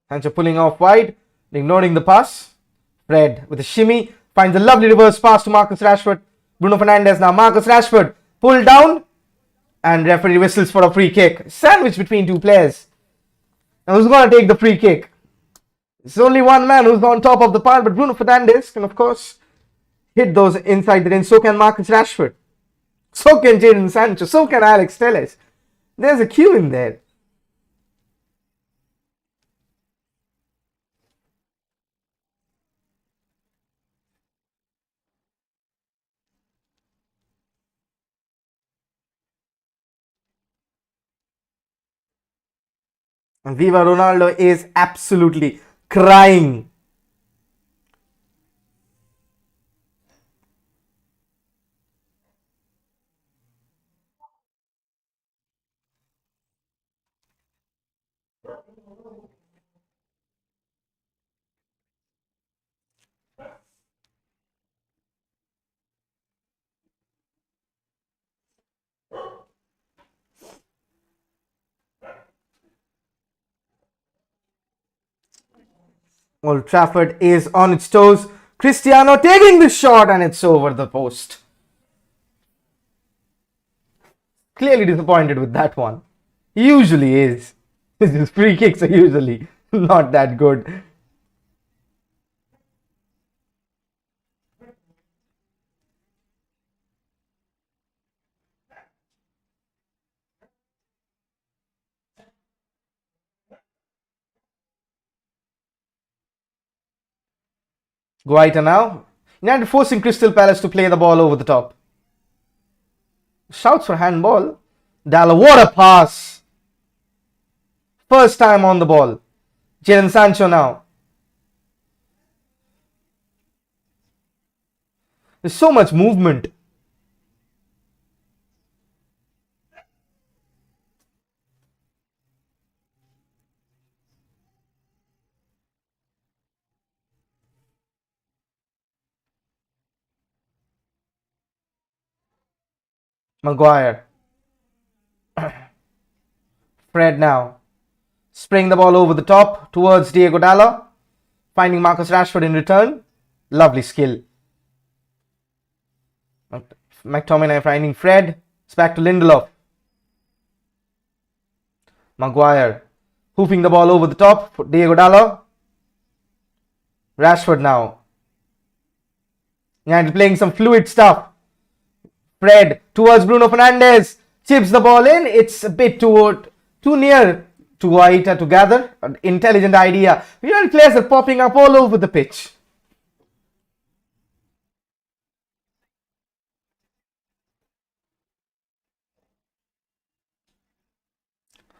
Sancho pulling off wide, ignoring the pass. Fred with a shimmy finds a lovely reverse pass to Marcus Rashford. Bruno Fernandes now. Marcus Rashford pulled down, and referee whistles for a free kick. Sandwich between two players. Now who's going to take the free kick? It's only one man who's on top of the pile, but Bruno Fernandes can, of course, hit those inside the range. So can Marcus Rashford. So can Jadon Sancho. So can Alex Telles. There's a queue in there. And Viva Ronaldo is absolutely crying. Old Trafford is on its toes. Cristiano taking the shot and it's over the post. Clearly disappointed with that one. He usually is. His free kicks are usually not that good. Guaita now. United forcing Crystal Palace to play the ball over the top. Shouts for handball. Dalla, what a pass. First time on the ball. Jadon Sancho now. There's so much movement. Maguire. Fred now. Spraying the ball over the top towards Diego Dalla. Finding Marcus Rashford in return. Lovely skill. McTominay finding Fred. It's back to Lindelof. Maguire. Hooping the ball over the top for Diego Dalla. Rashford now. And playing some fluid stuff. Fred towards Bruno Fernandes. Chips the ball in. It's a bit too near to Guaita to gather. An intelligent idea. United players are popping up all over the pitch.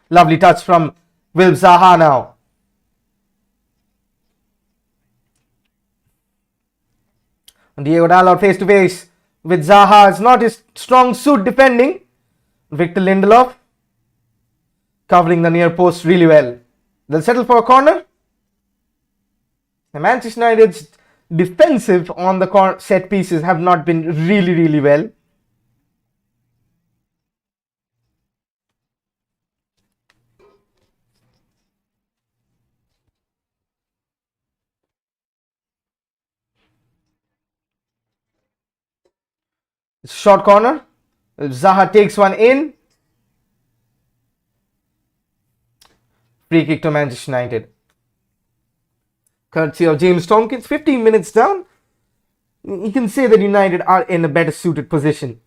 Lovely touch from Wilf Zaha now. Diego Dalot face to face with Zaha. It's not his strong suit defending. Victor Lindelof covering the near post really well. They'll settle for a corner. The Manchester United's defensive on the set pieces have not been really well. Short corner. Zaha takes one in. Free kick to Manchester United. Courtesy of James Tompkins. 15 minutes down. You can say that United are in a better suited position.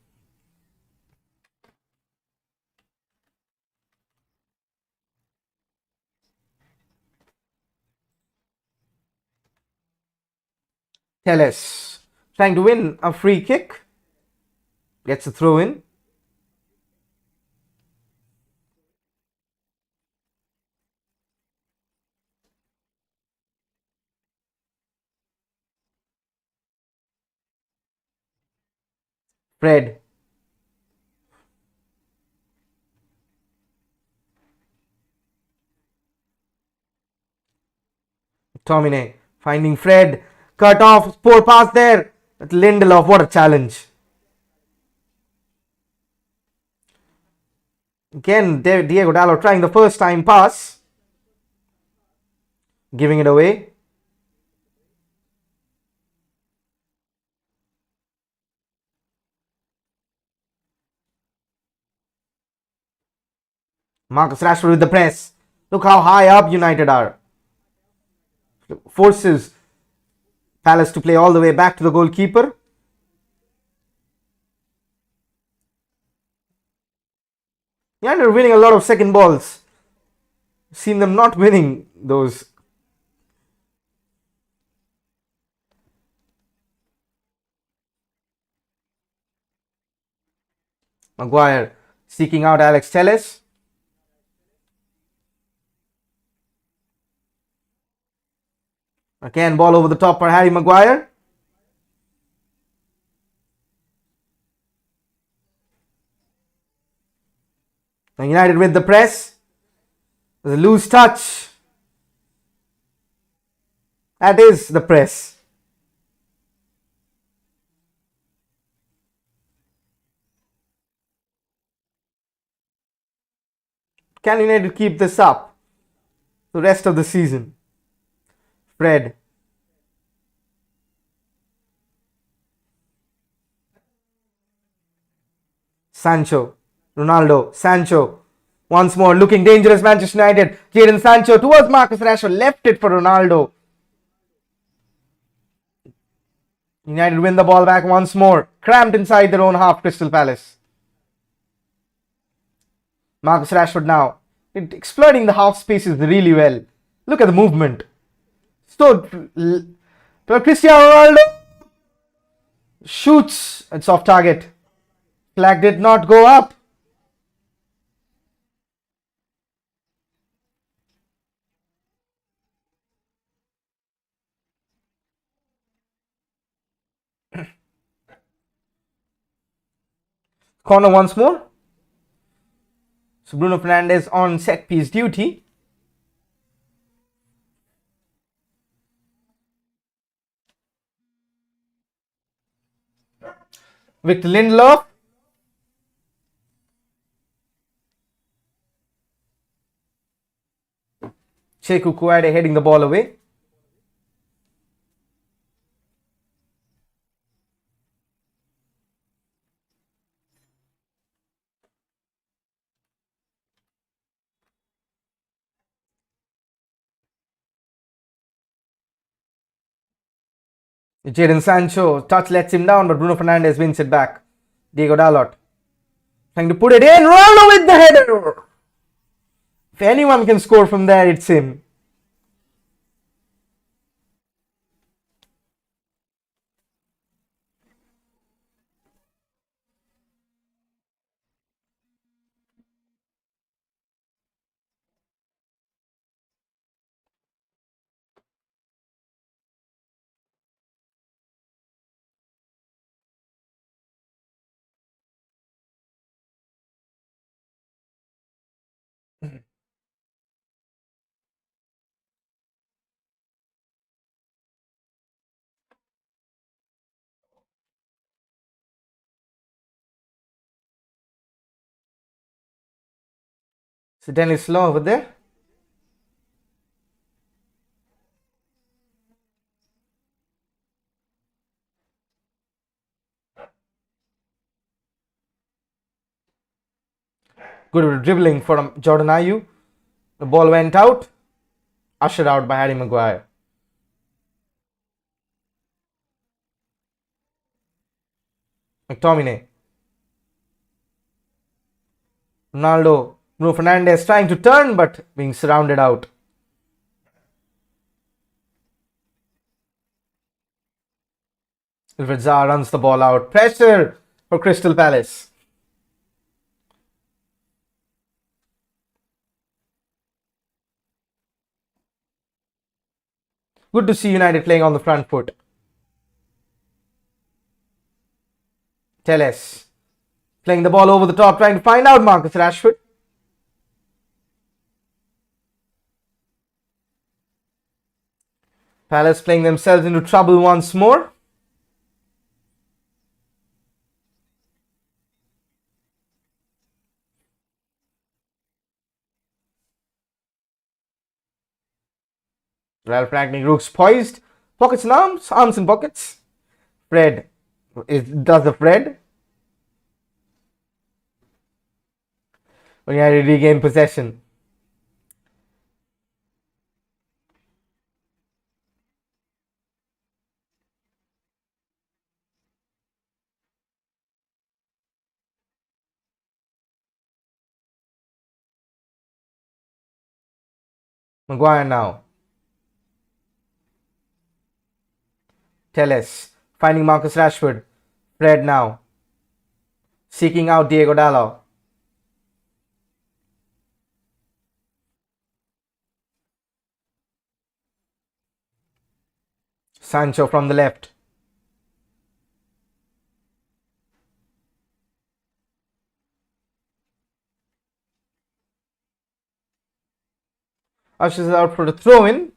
Telles trying to win a free kick. Gets a throw in. Fred. Tomine finding Fred. Cut off. Poor pass there. But Lindelof, what a challenge. Again, Diego Dalot trying the first time pass. Giving it away. Marcus Rashford with the press. Look how high up United are. Forces Palace to play all the way back to the goalkeeper. United are winning a lot of second balls. Seen them not winning those. Maguire seeking out Alex Telles. Again, ball over the top for Harry Maguire. United with the press. There's a loose touch. That is the press. Can United keep this up the rest of the season? Fred. Sancho. Ronaldo. Sancho. Once more, looking dangerous, Manchester United. Jadon Sancho towards Marcus Rashford. Left it for Ronaldo. United win the ball back once more. Cramped inside their own half, Crystal Palace. Marcus Rashford now. Exploiting the half spaces really well. Look at the movement. So, Cristiano Ronaldo shoots. It's off target. Flag did not go up. Corner once more. So Bruno Fernandes on set piece duty. Victor Lindelof. Cheku Kouade heading the ball away. Jadon Sancho, touch lets him down, but Bruno Fernandes wins it back. Diego Dalot trying to put it in. Ronaldo with the header. If anyone can score from there, it's him. So Dennis Law over there. Good dribbling from Jordan Ayew. The ball went out. Ushered out by Harry Maguire. McTominay. Ronaldo. Bruno Fernandes trying to turn but being surrounded out. Wilfried Zaha runs the ball out. Pressure for Crystal Palace. Good to see United playing on the front foot. Telles playing the ball over the top, trying to find out Marcus Rashford. Palace playing themselves into trouble once more. Ralph Rangnick looks poised. Pockets and arms in pockets. Fred does the Fred. When United regain possession. Maguire now. Telles finding Marcus Rashford. Fred now. Seeking out Diego Dalot. Sancho from the left. Ushers it out for the throw in.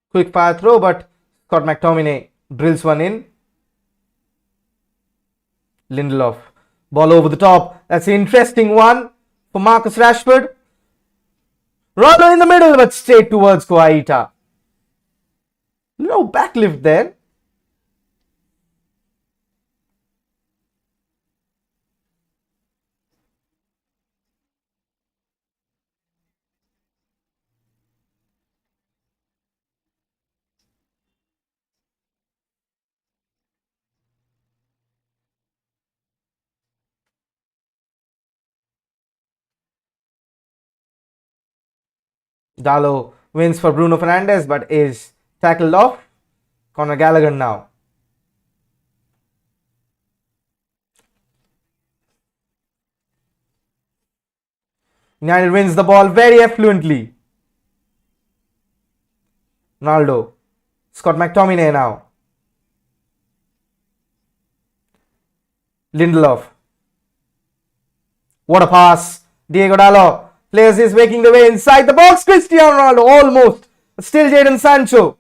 Quick fire throw, but Scott McTominay drills one in. Lindelof. Ball over the top. That's an interesting one for Marcus Rashford. Ronaldo in the middle, but straight towards Guaita. No backlift there. Dalot wins for Bruno Fernandes, but is tackled off. Conor Gallagher now. United wins the ball very affluently. Ronaldo. Scott McTominay now. Lindelof. What a pass. Diego Dalot. Players is making the way inside the box. Cristiano Ronaldo almost. Still Jadon Sancho.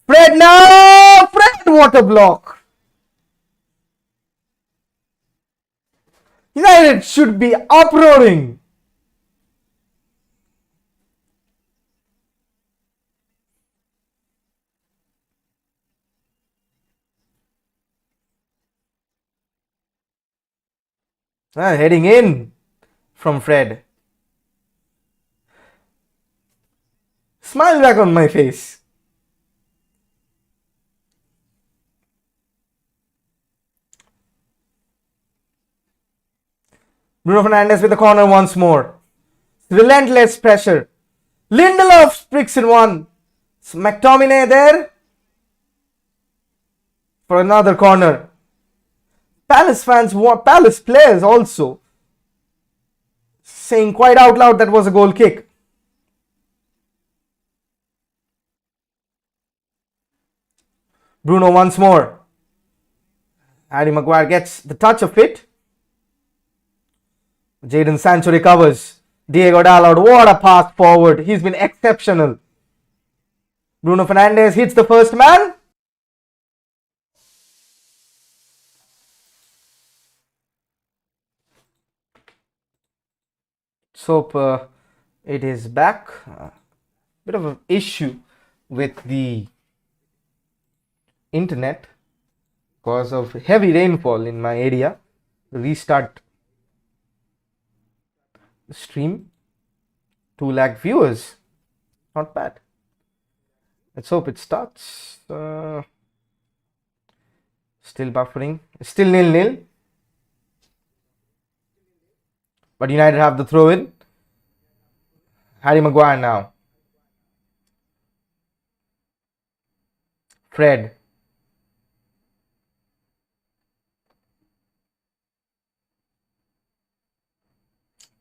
Fred now. Fred, what a block. United should be uproaring. Heading in from Fred. Smile back on my face. Bruno Fernandes with the corner once more. Relentless pressure. Lindelof pricks in one. McTominay there for another corner. Palace fans, Palace players also saying quite out loud that was a goal kick. Bruno once more. Harry Maguire gets the touch of it. Jadon Sancho recovers. Diego Dalot, what a pass forward. He's been exceptional. Bruno Fernandes hits the first man. So it is back. Bit of an issue with the internet because of heavy rainfall in my area. Restart the stream. 2 lakh viewers. Not bad. Let's hope it starts. Still buffering. Still 0-0. But United have the throw in. Harry Maguire now. Fred.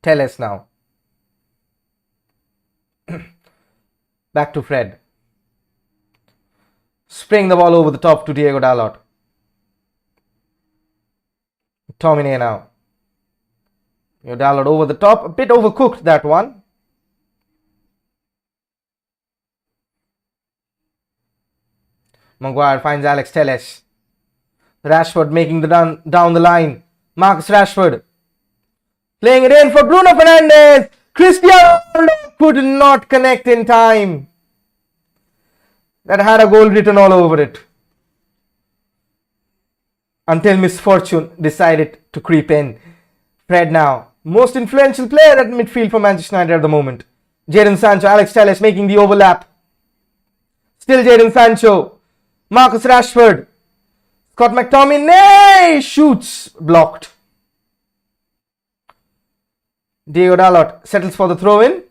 Telles now. Back to Fred. Spraying the ball over the top to Diego Dalot. Tomine now. Dalot over the top. A bit overcooked that one. Maguire finds Alex Telles. Rashford making the down the line. Marcus Rashford. Playing it in for Bruno Fernandes. Cristiano Ronaldo could not connect in time. That had a goal written all over it. Until misfortune decided to creep in. Fred now. Most influential player at midfield for Manchester United at the moment. Jadon Sancho, Alex Telles making the overlap. Still Jadon Sancho. Marcus Rashford. Scott McTominay shoots. Blocked. Diego Dalot settles for the throw-in.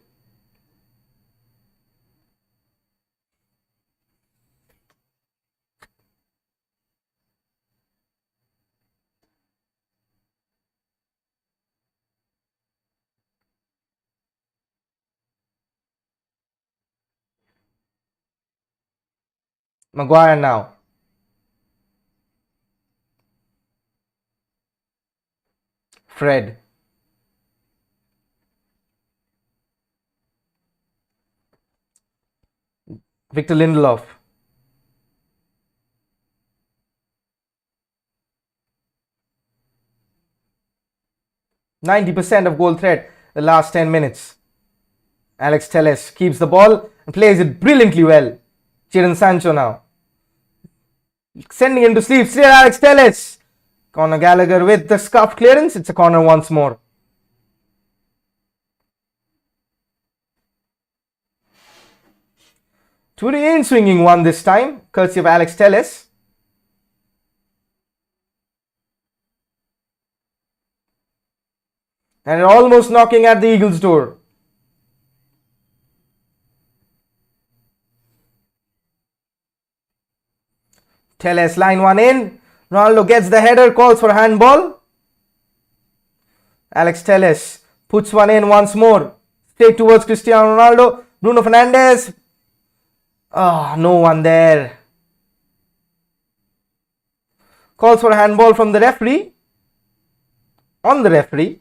Maguire now. Fred. Victor Lindelof. %90 of goal threat the last 10 minutes. Alex Telles keeps the ball and plays it brilliantly well. Jadon Sancho now. Sending him to sleep. Still Alex Telles. Conor Gallagher with the scuff clearance. It's a corner once more. To the in-swinging one this time, courtesy of Alex Telles. And almost knocking at the Eagles' door. Telles line one in. Ronaldo gets the header, calls for handball. Alex Telles puts one in once more. Straight towards Cristiano Ronaldo. Bruno Fernandes. Ah, no one there. Calls for handball from the referee. On the referee.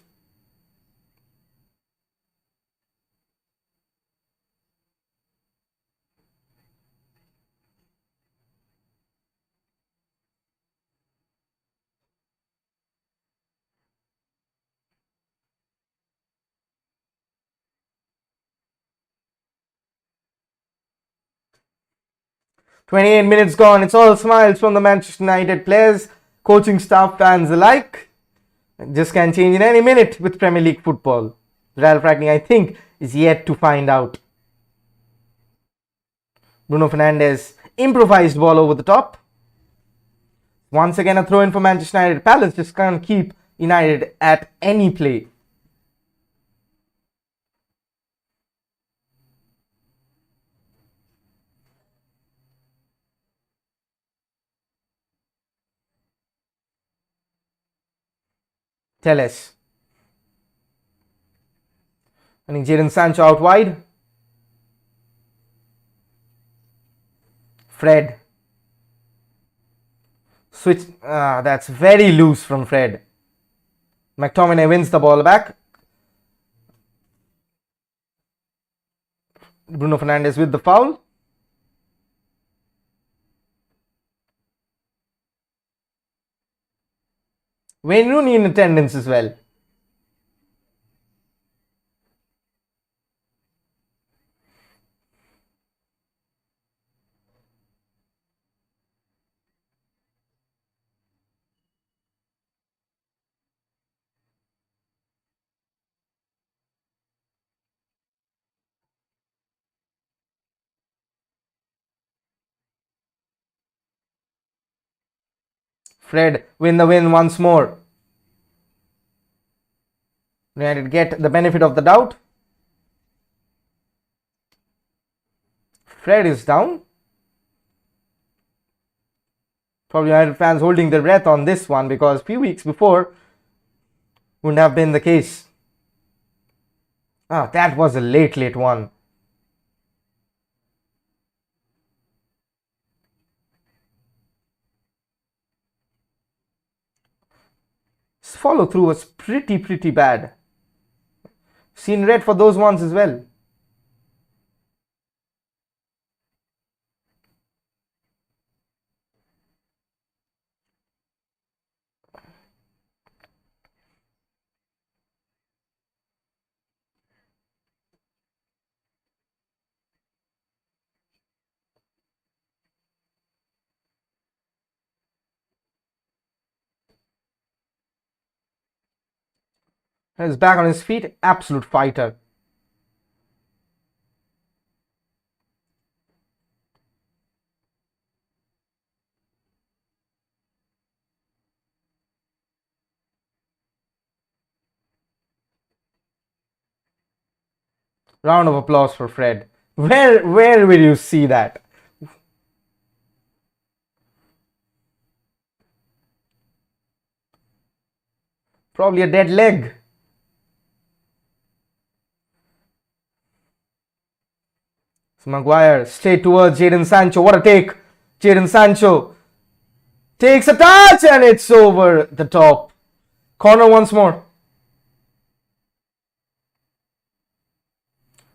"28 minutes gone. It's all smiles from the Manchester United players, coaching staff, fans alike. Just can change in any minute with Premier League football. Ralph Ragnick, I think, is yet to find out." Bruno Fernandes improvised ball over the top. Once again a throw in for Manchester United. Palace just can't keep United at any play. Telles. And Jadon Sancho out wide. Fred. Switch. That's very loose from Fred. McTominay wins the ball back. Bruno Fernandes with the foul. Wayne Rooney in attendance as well. Fred win the win once more. United get the benefit of the doubt. Fred is down. Probably United fans holding their breath on this one because a few weeks before wouldn't have been the case. That was a late one. His follow through was pretty bad. Seen red for those ones as well. He's back on his feet. Absolute fighter. Round of applause for Fred. Where will you see that? Probably a dead leg. So Maguire straight towards Jadon Sancho. What a take! Jadon Sancho takes a touch and it's over the top. Corner once more.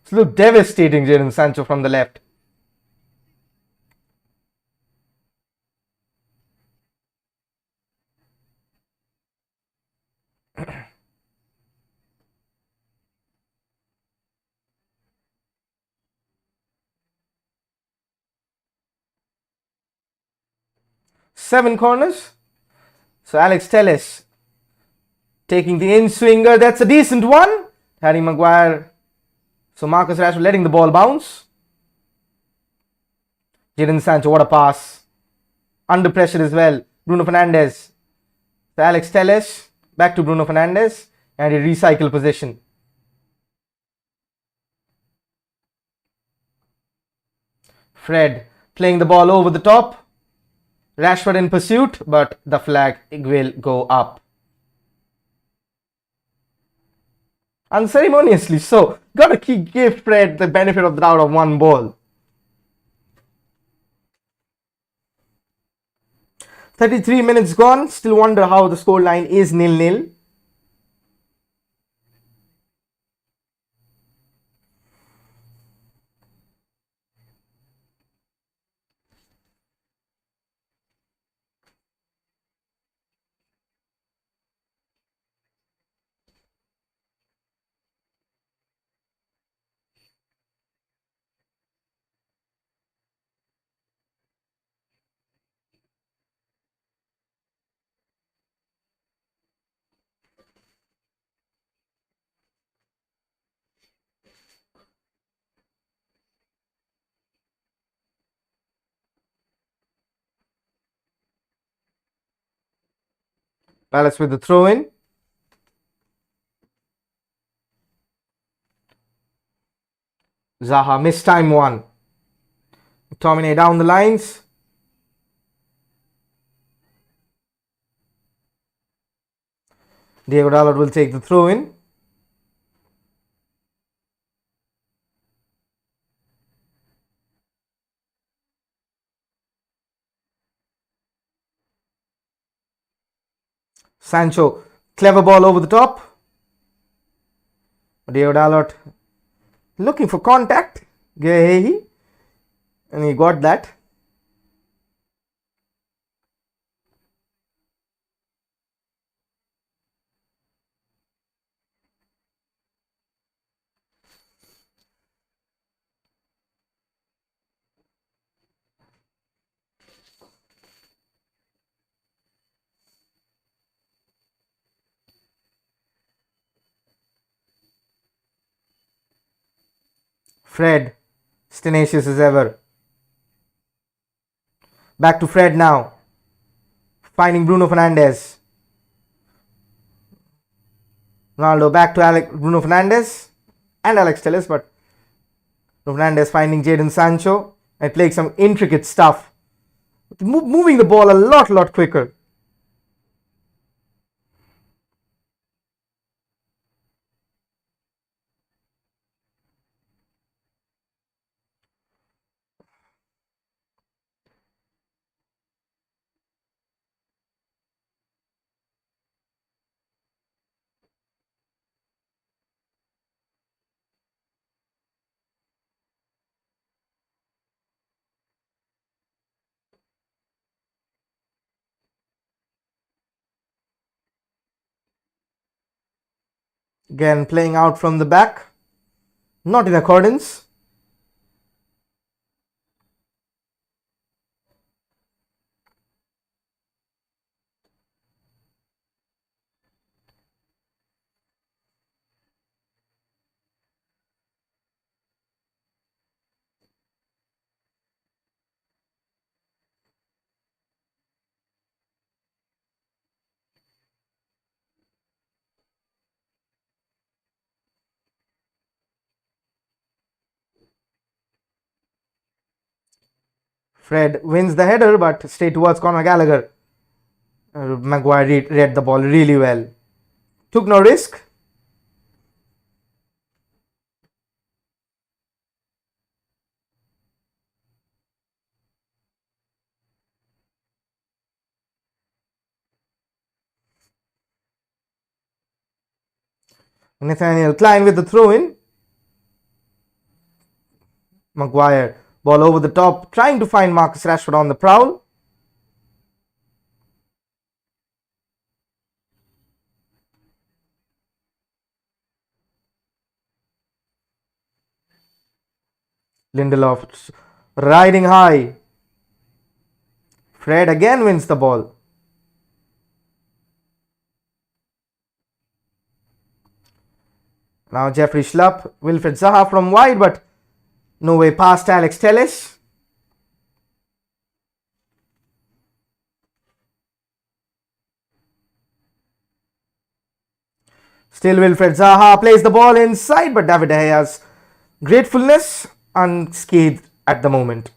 It's looked devastating, Jadon Sancho from the left. Seven corners. So Alex Telles taking the in swinger. That's a decent one. Harry Maguire. So Marcus Rashford letting the ball bounce. Jadon Sancho, what a pass. Under pressure as well. Bruno Fernandes. So Alex Telles. Back to Bruno Fernandes. And a recycle possession. Fred playing the ball over the top. Rashford in pursuit, but the flag will go up. Unceremoniously so. Gotta give Fred the benefit of the doubt of one ball. 33 minutes gone. Still wonder how the scoreline is 0-0. Palace with the throw in. Zaha missed time one. McTominay down the lines. Diego Dalot will take the throw in. Sancho, clever ball over the top. Diego Dalot looking for contact. And he got that. Fred, tenacious as ever. Back to Fred now. Finding Bruno Fernandes. Ronaldo back to Bruno Fernandes and Alex Telles, but Bruno Fernandes finding Jadon Sancho and playing some intricate stuff. Moving the ball a lot quicker. Again, playing out from the back. Not in accordance. Fred wins the header, but straight towards Conor Gallagher. Maguire read the ball really well. Took no risk. Nathaniel Klein with the throw in. Maguire, ball over the top, trying to find Marcus Rashford on the prowl. Lindelof riding high. Fred again wins the ball. Now Jeffrey Schlupp, Wilfred Zaha from wide, but no way past Alex Telles. Still Wilfred Zaha plays the ball inside, but David De Gea's gratefulness unscathed at the moment.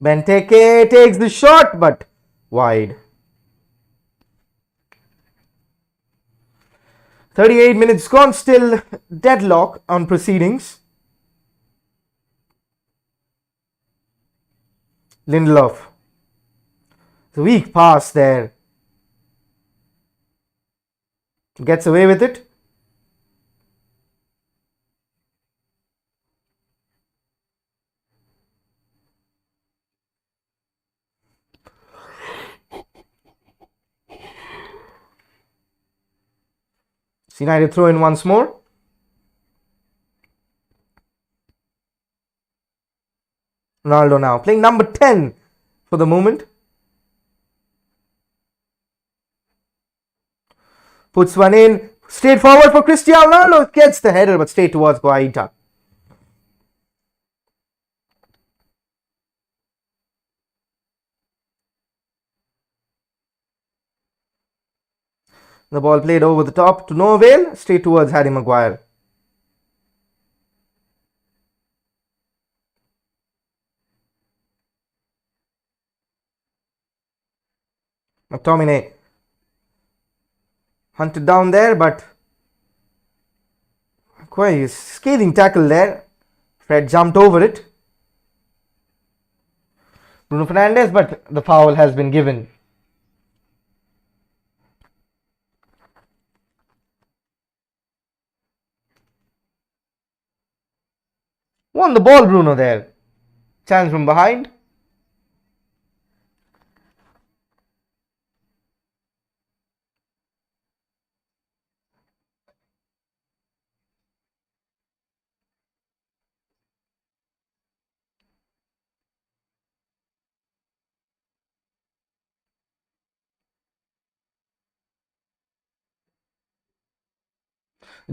Benteke takes the shot, but wide. 38 minutes gone, still deadlock on proceedings. Lindelof. The weak pass there. Gets away with it. United throw in once more. Ronaldo now playing number 10 for the moment. Puts one in. Straight forward for Cristiano Ronaldo. Gets the header, but straight towards Guaita. The ball played over the top to no avail. Straight towards Harry Maguire. McTominay hunted down there, but quite a scathing tackle there. Fred jumped over it. Bruno Fernandes, but the foul has been given. Won the ball, Bruno there. Chance from behind.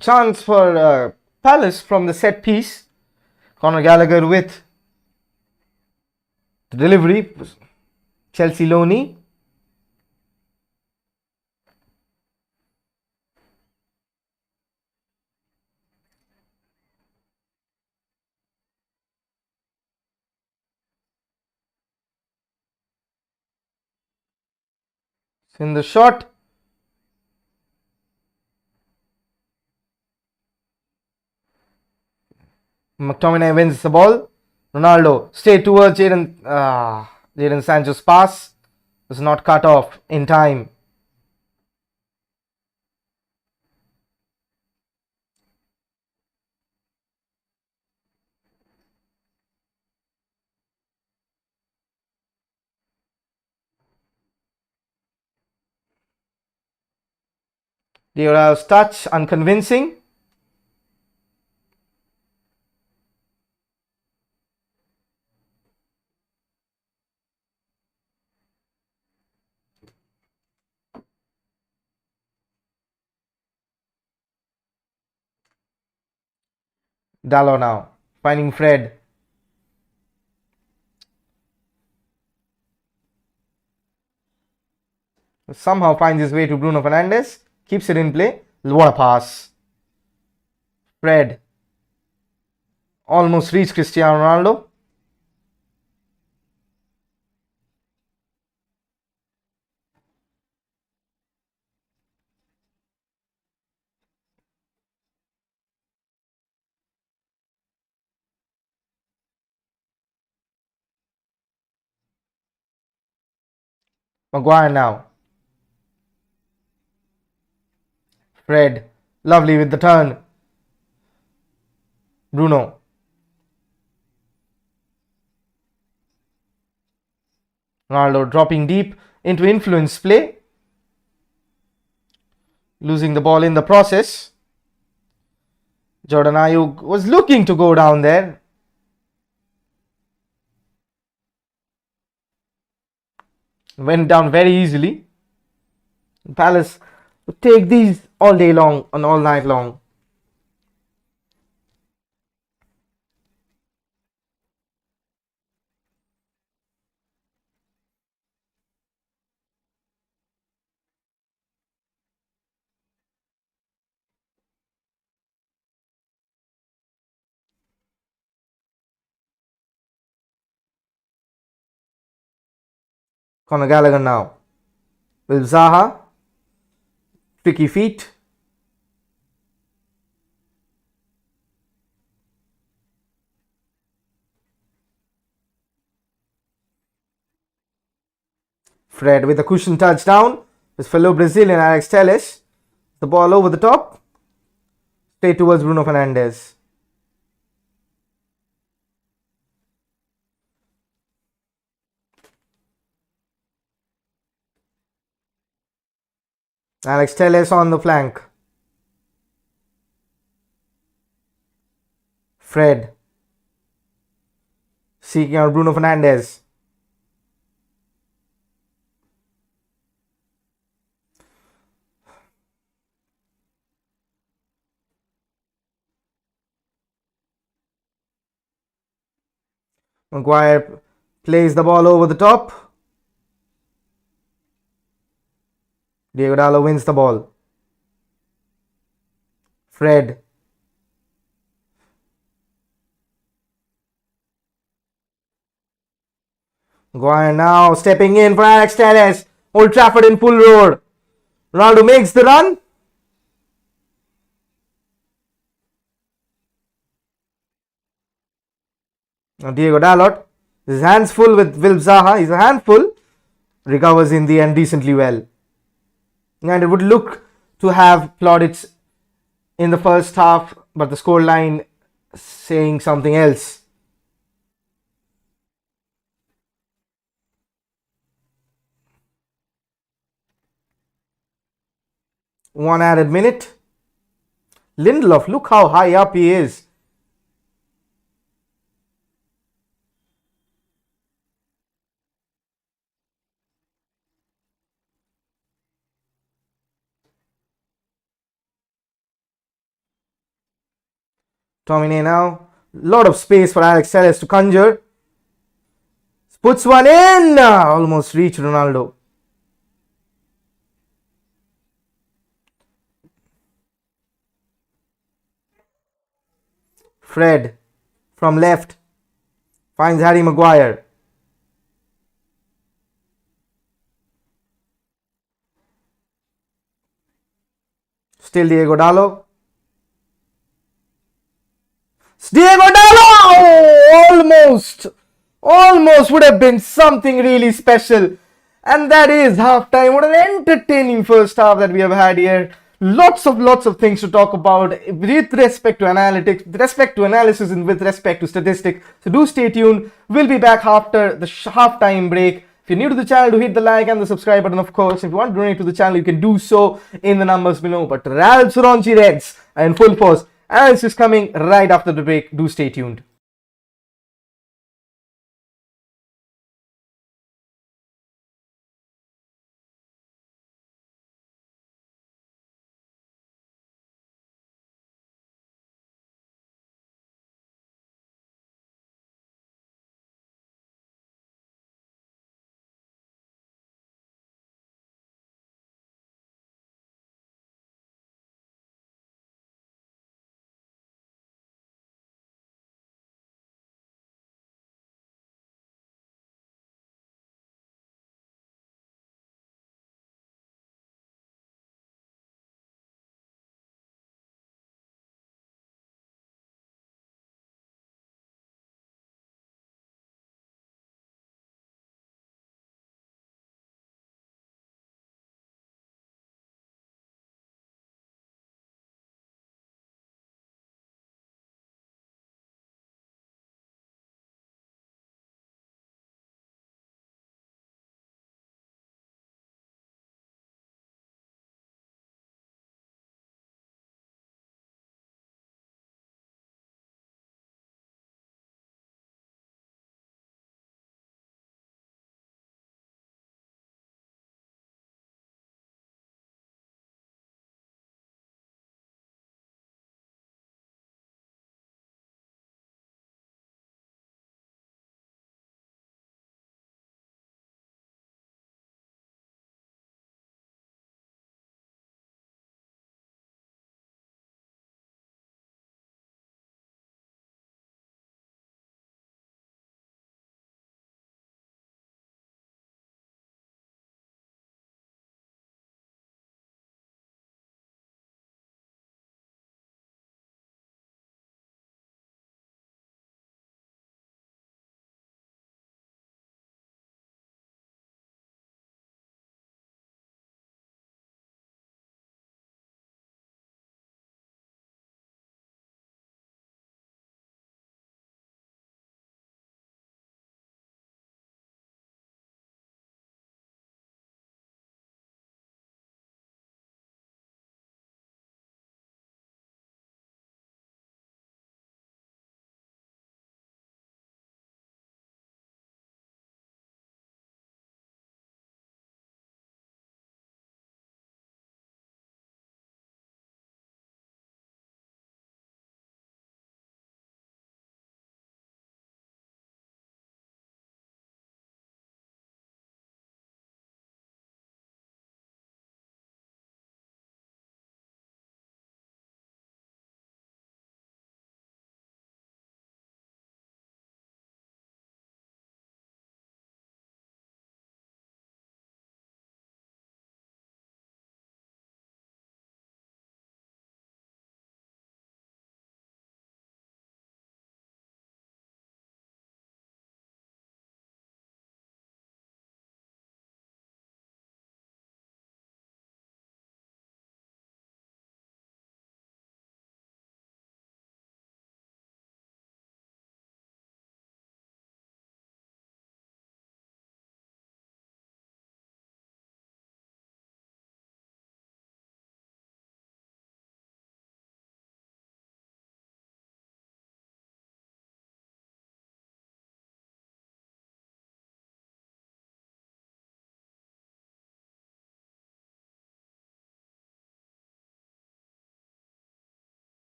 Chance for Palace from the set piece. Conor Gallagher with the delivery. Chelsea Loney. In the shot. McTominay wins the ball. Ronaldo straight towards Jadon Sancho's pass. Was not cut off in time. Diora's touch unconvincing. Dalot now finding Fred. Somehow finds his way to Bruno Fernandes. Keeps it in play. What a pass. Fred. Almost reached Cristiano Ronaldo. Maguire now. Fred. Lovely with the turn. Bruno. Ronaldo dropping deep into influence play. Losing the ball in the process. Jordan Ayew was looking to go down there. Went down very easily. Palace would take these all day long and all night long. Conor Gallagher now. With Zaha. Tricky feet. Fred with a cushion touchdown. His fellow Brazilian Alex Telles. The ball over the top. Straight towards Bruno Fernandes. Alex Telles on the flank. Fred. Seeking out Bruno Fernandes. Maguire plays the ball over the top. Diego Dallo wins the ball. Fred. Maguire now stepping in for Alex Telles. Old Trafford in full roar. Ronaldo makes the run. Now Diego Dalot. His hands full with Wilf Zaha. He's a handful. Recovers in the end decently well. And it would look to have plaudits in the first half, but the scoreline saying something else. One added minute. Lindelof, look how high up he is. Tomine now. Lot of space for Alex Telles to conjure. Puts one in. Almost reached Ronaldo. Fred from left finds Harry Maguire. Still Diego Dallo. Diego Dallo! Almost would have been something really special. And that is halftime. What an entertaining first half that we have had here. Lots of things to talk about with respect to analytics, with respect to analysis, and with respect to statistics. So do stay tuned. We'll be back after the halftime break. If you're new to the channel, do hit the like and the subscribe button, of course. If you want to donate to the channel, you can do so in the numbers below. But Real Suronchi Reds are in full force. Analysis is coming right after the break. Do stay tuned.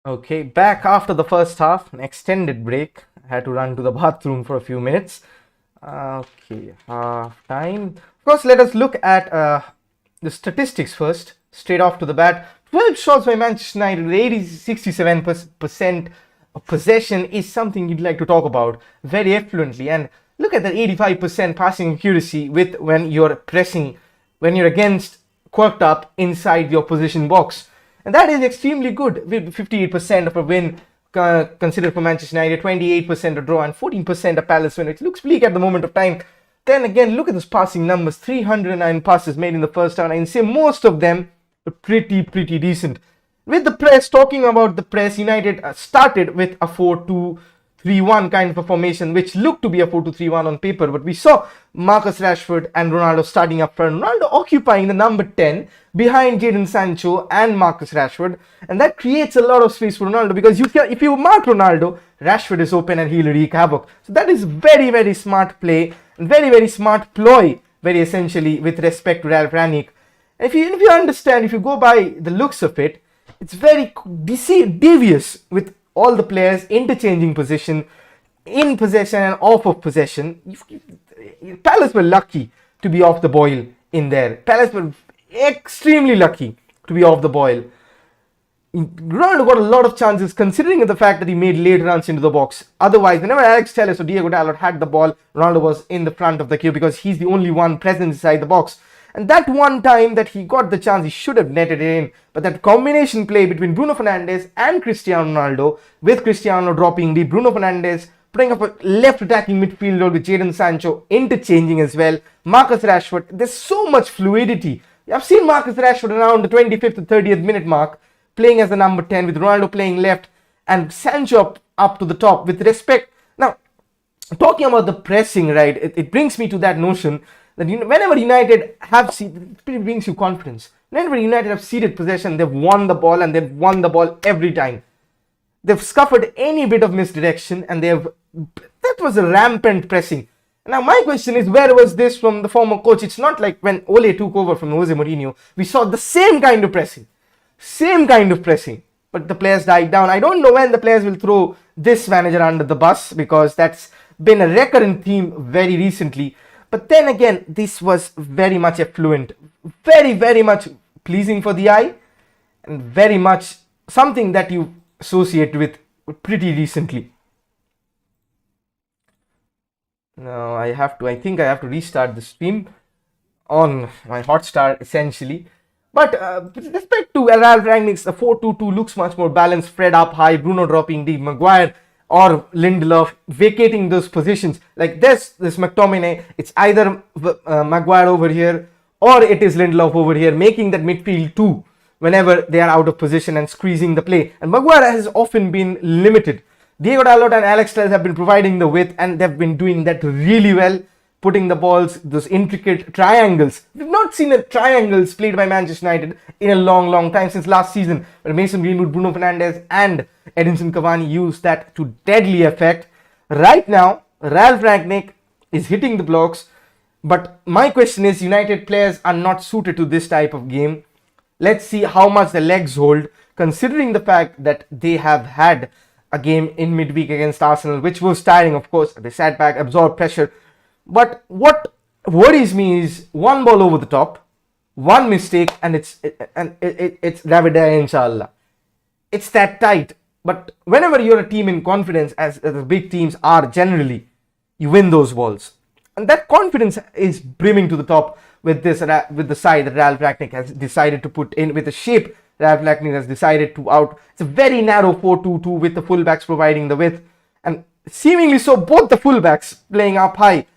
Okay, back after the first half, an extended break. I had to run to the bathroom for a few minutes. Okay, half time. Of course, let us look at the statistics first, straight off to the bat. 12 shots by Manchester United with 67% of possession is something you'd like to talk about very effluently. And look at that 85% passing accuracy with when you're pressing, when you're against quirked up inside the opposition box. And that is extremely good with 58% of a win considered for Manchester United, 28% a draw, and 14% a Palace win, which looks bleak at the moment of time. Then again, look at those passing numbers, 309 passes made in the first half. And I say most of them are pretty decent. With the press, talking about the press, United started with a 4-2-3-1 kind of a formation, which looked to be a 4-2-3-1 on paper, but we saw Marcus Rashford and Ronaldo starting up front. Ronaldo occupying the number 10 behind Jadon Sancho and Marcus Rashford, and that creates a lot of space for Ronaldo, because if you mark Ronaldo, Rashford is open and he'll wreak havoc. So that is very smart play and very smart ploy, very essentially, with respect to Ralf Rangnick. If you understand, if you go by the looks of it, it's very devious with all the players interchanging position, in possession and off of possession. Palace were lucky to be off the boil in there. Palace were extremely lucky to be off the boil. Ronaldo got a lot of chances considering the fact that he made late runs into the box. Otherwise, whenever Alex Telles or Diego Dalot had the ball, Ronaldo was in the front of the queue because he's the only one present inside the box. And that one time that he got the chance, he should have netted it in. But that combination play between Bruno Fernandes and Cristiano Ronaldo, with Cristiano dropping deep, Bruno Fernandes putting up a left attacking midfield role with Jadon Sancho interchanging as well, Marcus Rashford, there's so much fluidity. I've seen Marcus Rashford around the 25th or 30th minute mark playing as the number 10 with Ronaldo playing left and Sancho up to the top with respect. Now, talking about the pressing, right, it brings me to that notion that whenever United have it brings you confidence. Whenever United have ceded possession, they've won the ball, and they've won the ball every time. They've scuppered any bit of misdirection, and that was a rampant pressing. Now my question is, where was this from the former coach? It's not like when Ole took over from Jose Mourinho, we saw the same kind of pressing, but the players died down. I don't know when the players will throw this manager under the bus, because that's been a recurrent theme very recently. But then again, this was very much affluent, very much pleasing for the eye, and very much something that you associate with pretty recently. Now I think I have to restart the stream on my Hotstar essentially. But with respect to Ralf Rangnick's, the 4-2-2 looks much more balanced, spread up high, Bruno dropping deep, Maguire or Lindelof vacating those positions. Like this McTominay, it's either Maguire over here or it is Lindelof over here, making that midfield two whenever they are out of position and squeezing the play. And Maguire has often been limited. Diego Dalot and Alex Telles have been providing the width, and they've been doing that really well, putting the balls, those intricate triangles. We've not seen a triangles played by Manchester United in a long time, since last season, where Mason Greenwood, Bruno Fernandes and Edinson Cavani used that to deadly effect. Right now, Ralf Rangnick is hitting the blocks, but my question is, United players are not suited to this type of game. Let's see how much the legs hold, considering the fact that they have had a game in midweek against Arsenal, which was tiring, of course. They sat back, absorbed pressure. But what worries me is one ball over the top, one mistake, and it's Davide, inshallah. It's that tight. But whenever you're a team in confidence, as the big teams are generally, you win those balls. And that confidence is brimming to the top with the side that Ralf Rangnick has decided to put in, with the shape Ralf Rangnick has decided to out. It's a very narrow 4-2-2 with the fullbacks providing the width, and seemingly so both the fullbacks playing up high.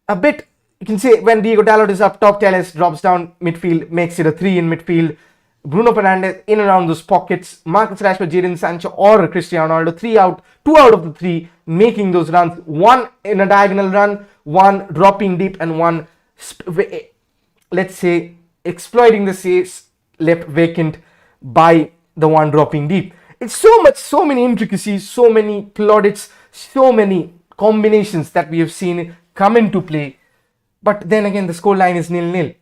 A bit, you can say, when Diego Dalot is up top, Telles drops down midfield, makes it a 3 in midfield. Bruno Fernandes in and around those pockets. Marcus Rashford, Jadon Sancho or Cristiano Ronaldo, 2 out of the 3 making those runs. One in a diagonal run, one dropping deep, and one, let's say, exploiting the space left vacant by the one dropping deep. It's so many intricacies, so many plaudits, so many combinations that we have seen come into play. But then again, the scoreline is 0-0.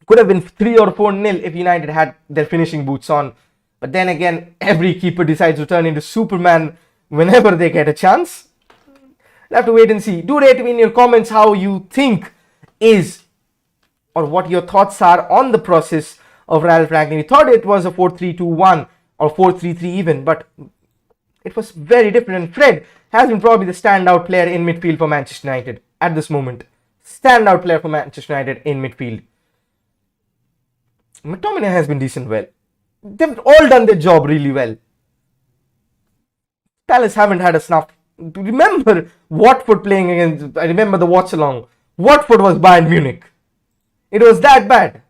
Could have been 3 or 4-0 if United had their finishing boots on. But then again, every keeper decides to turn into Superman whenever they get a chance. We'll have to wait and see. Do rate me in your comments how you think is, or what your thoughts are on the process of Ralph Rangnick. We thought it was a 4-3-2-1 or 4-3-3 even, but it was very different. And Fred has been probably the standout player in midfield for Manchester United at this moment. Standout player for Manchester United in midfield. McTominay has been decent well. They've all done their job really well. Palace haven't had a snuff. Remember Watford playing against, I remember the watch along. Watford was Bayern Munich. It was that bad.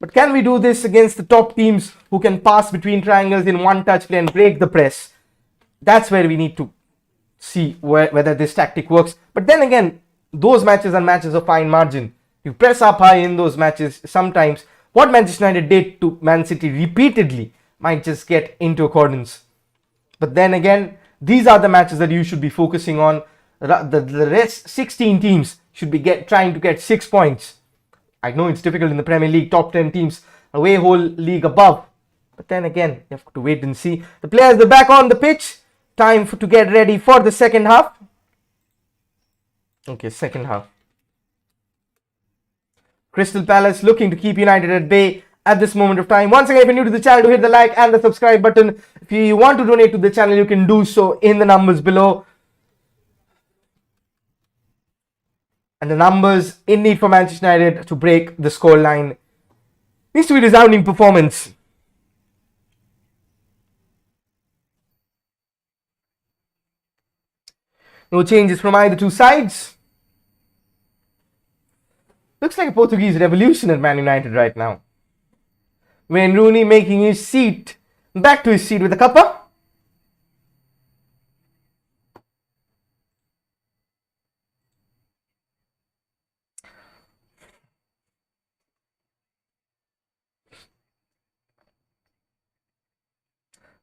But can we do this against the top teams who can pass between triangles in one touch play and break the press? That's where we need to see whether this tactic works. But then again, those matches are matches of fine margin. You press up high in those matches, sometimes what Manchester United did to Man City repeatedly might just get into accordance. But then again, these are the matches that you should be focusing on. The rest 16 teams should be trying to get 6 points. I know it's difficult in the Premier League, top 10 teams, away whole league above. But then again, you have to wait and see. The players are back on the pitch. Time to get ready for the second half. Okay, second half. Crystal Palace looking to keep United at bay at this moment of time. Once again, if you're new to the channel, do hit the like and the subscribe button. If you want to donate to the channel, you can do so in the numbers below. And the numbers in need for Manchester United to break the scoreline needs to be resounding performance. No changes from either two sides. Looks like a Portuguese revolution at Man United right now. Wayne Rooney making his seat back to his seat with a cuppa.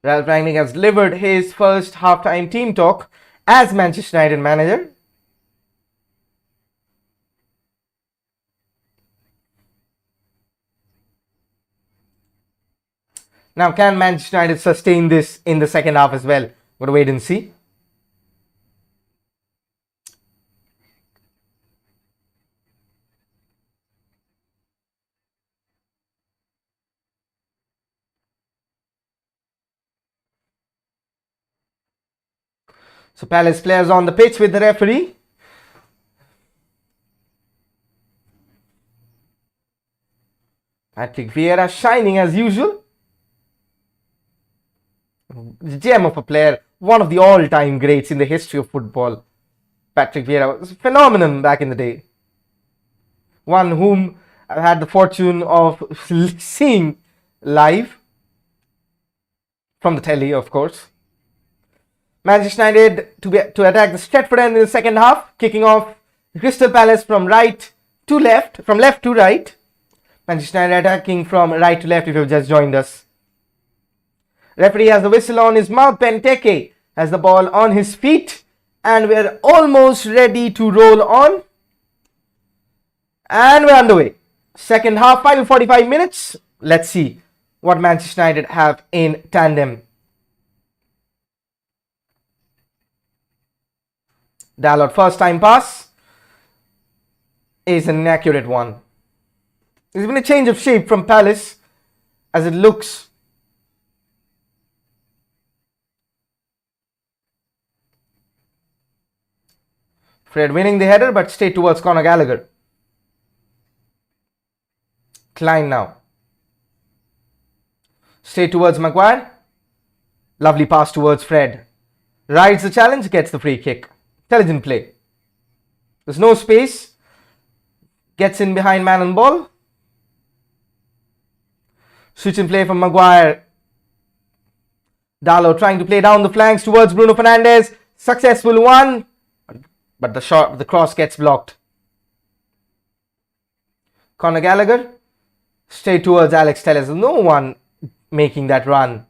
Ralph Rangnick has delivered his first halftime team talk as Manchester United manager. Now, can Manchester United sustain this in the second half as well? We're going to wait and see. So, Palace players on the pitch with the referee. Patrick Vieira shining as usual. Gem of a player, one of the all-time greats in the history of football. Patrick Vieira was a phenomenon back in the day. One whom I had the fortune of seeing live from the telly, of course. Manchester United to attack the Stretford end in the second half, kicking off Crystal Palace from right to left, from left to right. Manchester United attacking from right to left if you've just joined us. Referee has the whistle on his mouth. Benteke has the ball on his feet. And we're almost ready to roll on. And we're underway. Second half, 45 minutes. Let's see what Manchester United have in tandem. Dalot first time pass is an inaccurate one. There's been a change of shape from Palace as it looks. Fred winning the header but straight towards Conor Gallagher. Klein now. Straight towards Maguire. Lovely pass towards Fred. Rides the challenge, gets the free kick. Intelligent play. There's no space. Gets in behind man and ball. Switch and play from Maguire. Dalot trying to play down the flanks towards Bruno Fernandes. Successful one. But the cross gets blocked. Conor Gallagher. Straight towards Alex Telles. No one making that run.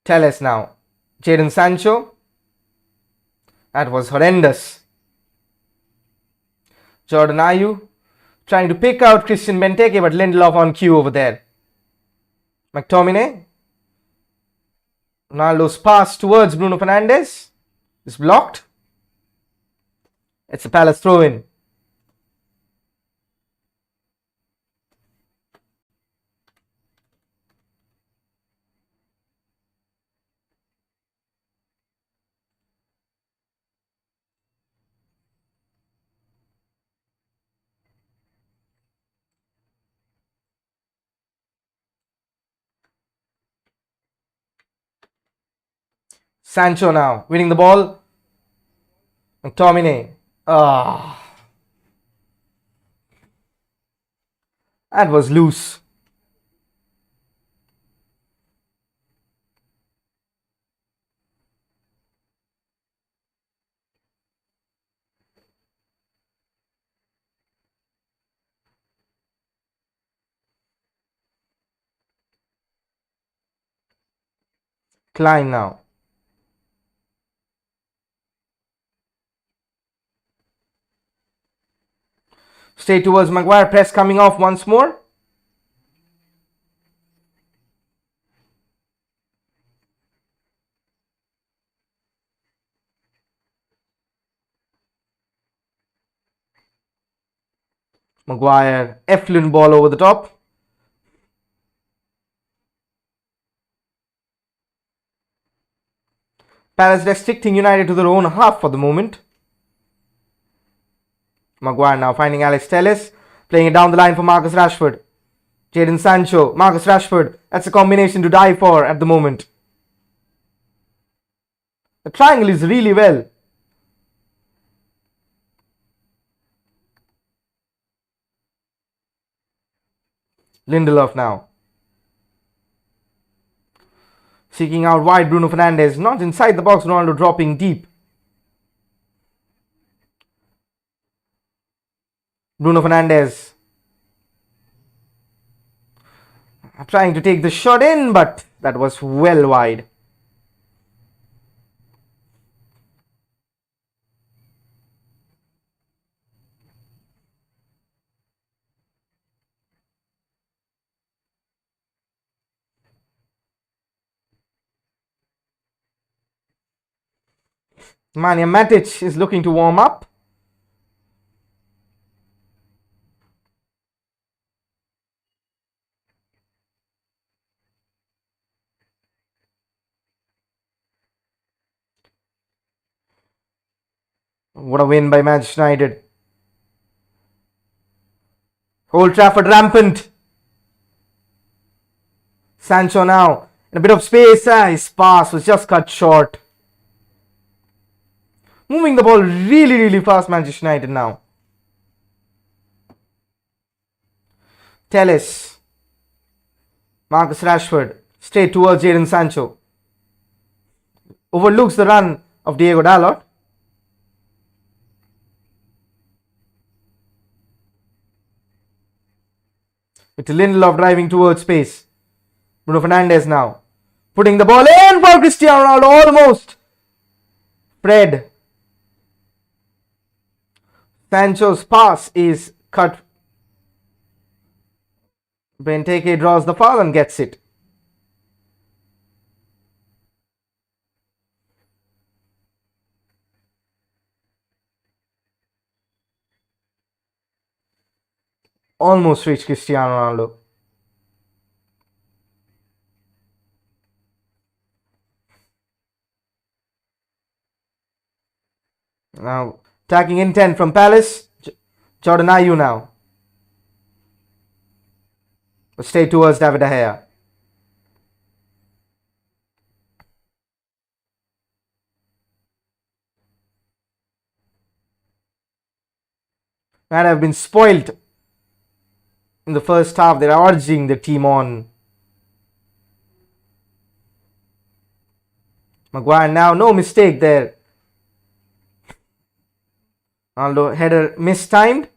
Telles now. Jadon Sancho. That was horrendous. Jordan Ayew Trying to pick out Christian Benteke, but Lindelof on cue over there. McTominay. Ronaldo's pass towards Bruno Fernandes is blocked. It's a Palace throw-in. Sancho now winning the ball. McTominay. That was loose. Klein now. Straight towards Maguire. Press coming off once more. Maguire. Effluent ball over the top. Palace restricting United to their own half for the moment. Maguire now finding Alex Telles. Playing it down the line for Marcus Rashford. Jadon Sancho. Marcus Rashford. That's a combination to die for at the moment. The triangle is really well. Lindelof now. Seeking out wide Bruno Fernandes. Not inside the box. Ronaldo dropping deep. Bruno Fernandes. Trying to take the shot in, but that was well wide. Nemanja Matic is looking to warm up. What a win by Manchester United. Old Trafford rampant. Sancho now in a bit of space. His pass was just cut short. Moving the ball really fast, Manchester United now. Telles. Marcus Rashford. Straight towards Jadon Sancho. Overlooks the run of Diego Dalot. It's Lindelof driving towards space. Bruno Fernandes now. Putting the ball in for Cristiano Ronaldo. Almost. Fred. Sancho's pass is cut. Benteke draws the foul and gets it. Almost reached Cristiano Ronaldo. Now attacking intent from Palace. Jordan Ayew now. Straight towards David De Gea. Might have been spoilt in the first half. They're urging the team on. Maguire now, no mistake there. Ronaldo header mistimed.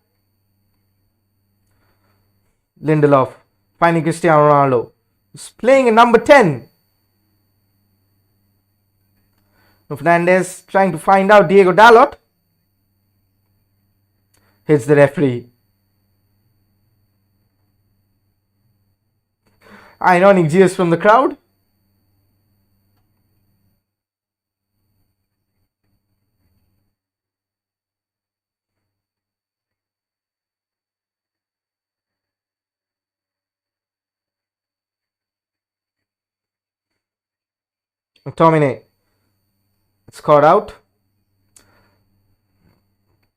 Lindelof finding Cristiano Ronaldo. He's playing in number 10. Fernandes trying to find out Diego Dalot. Hits the referee. Ironic jeers from the crowd. McTominay. It's caught out.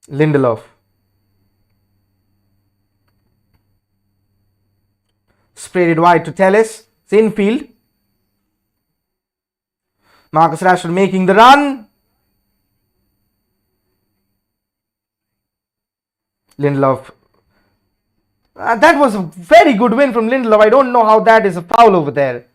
Lindelof. Sprayed it wide to Telles. It's infield. Marcus Rashford making the run. Lindelof. That was a very good win from Lindelof. I don't know how that is a foul over there.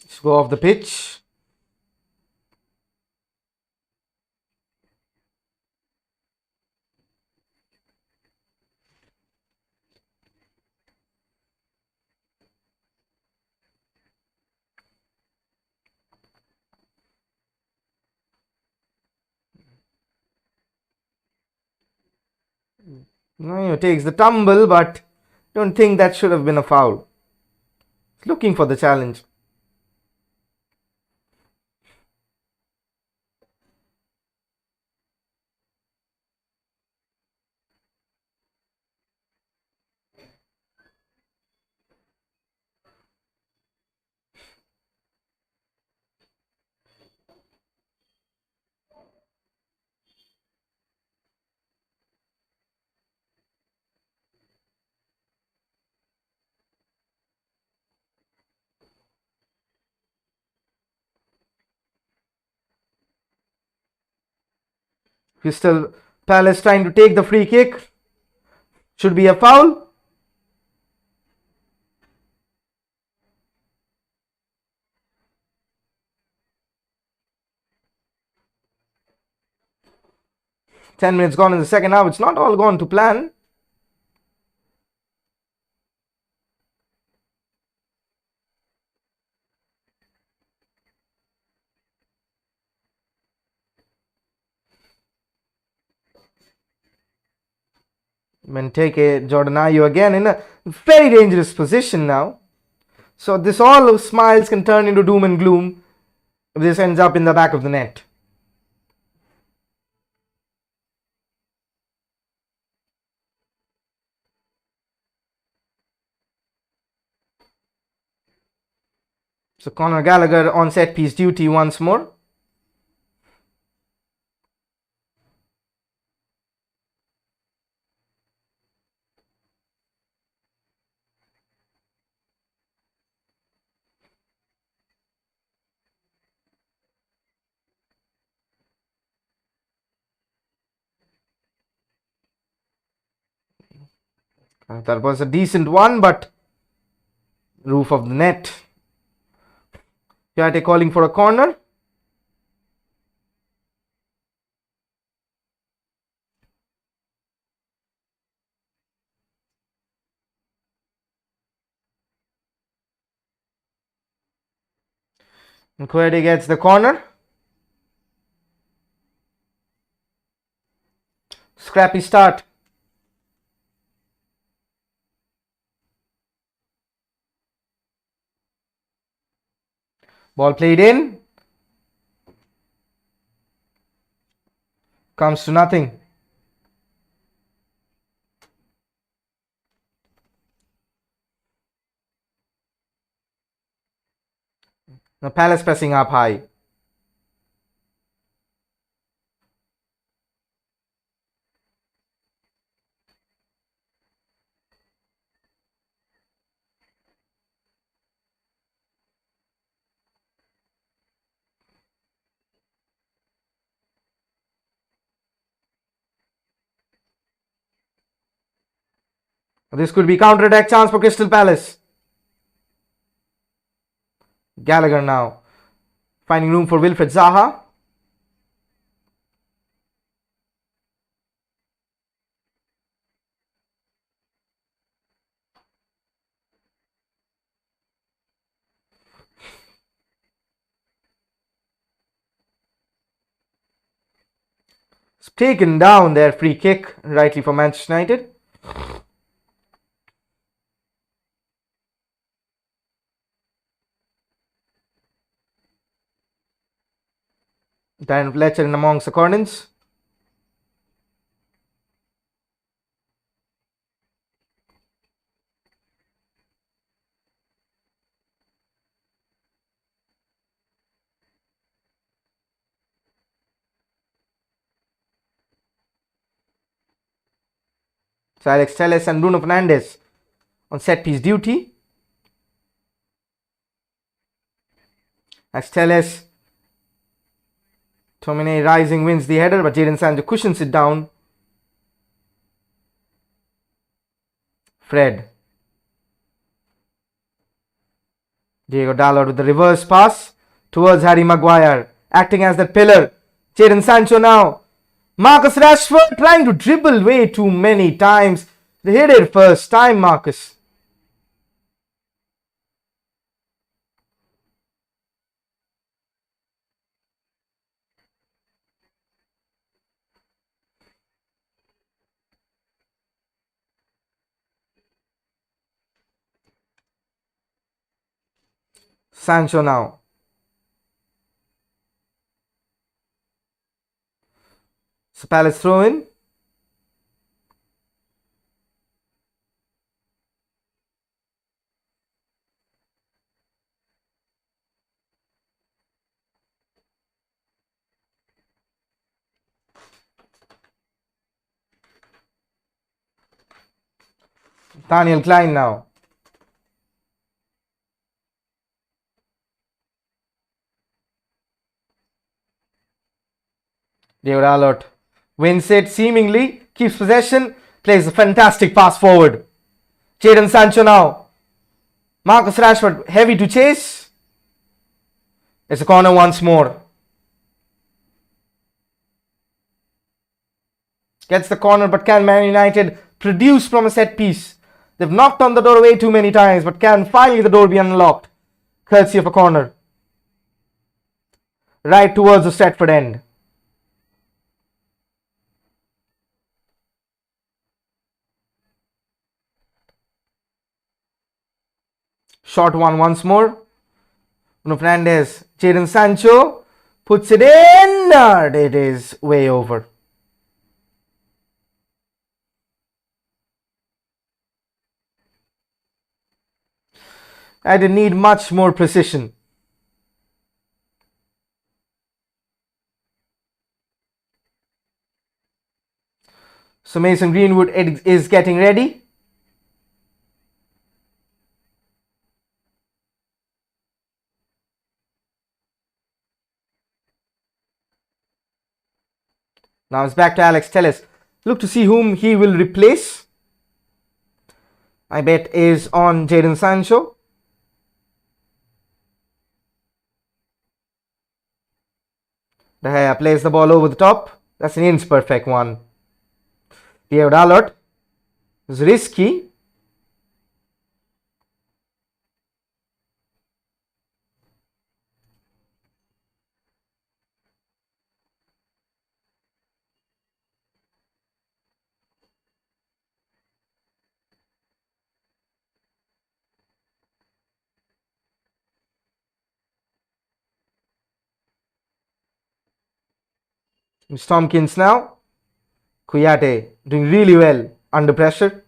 Let's go off the pitch. Takes the tumble, but don't think that should have been a foul. Looking for the challenge. Crystal Palace trying to take the free kick. Should be a foul. Ten minutes gone in the second half. It's not all gone to plan. Benteke, Jordan Ayew again in a very dangerous position now. So this all smiles can turn into doom and gloom if this ends up in the back of the net. So Conor Gallagher on set piece duty once more. That was a decent one, but roof of the net. Piate calling for a corner. Nkwede gets the corner. Scrappy start. Ball played in. Comes to nothing. Now Palace pressing up high. This could be counter-attack chance for Crystal Palace. Gallagher now finding room for Wilfred Zaha. It's taken down their free kick rightly for Manchester United. Darren Fletcher in amongst the corners. So Alex Telles and Bruno Fernandes on set piece duty. Alex Telles, Tomine rising wins the header, but Jadon Sancho cushions it down. Fred. Diego Dalot with the reverse pass towards Harry Maguire, acting as the pillar. Jadon Sancho now. Marcus Rashford trying to dribble way too many times. They hit it first time, Marcus. Sancho now. So Palace throw in. Daniel Klein now. Diego Dalot wins it seemingly, keeps possession, plays a fantastic pass forward. Jadon Sancho now. Marcus Rashford heavy to chase. It's a corner once more. Gets the corner, but can Man United produce from a set piece? They've knocked on the door way too many times, but can finally the door be unlocked? Courtesy of a corner. Right towards the Stratford end. Short one once more. Bruno Fernandes, Jadon Sancho puts it in, and it is way over. I didn't need much more precision. So Mason Greenwood is getting ready. Now it's back to Alex Telles. Look to see whom he will replace. My bet is on Jadon Sancho. De Gea plays the ball over the top. That's an inch perfect one. Diego Dalot is risky. It's Tompkins now. Kouyaté doing really well under pressure.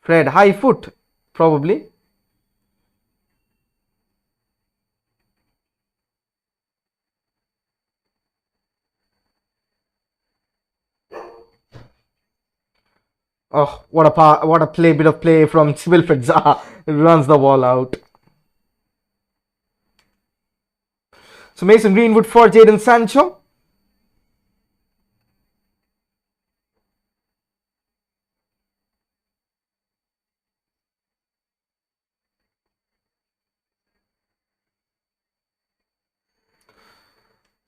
Fred, high foot, probably. Oh, what a bit of play from Wilfred Zaha. Runs the ball out. So Mason Greenwood for Jadon Sancho.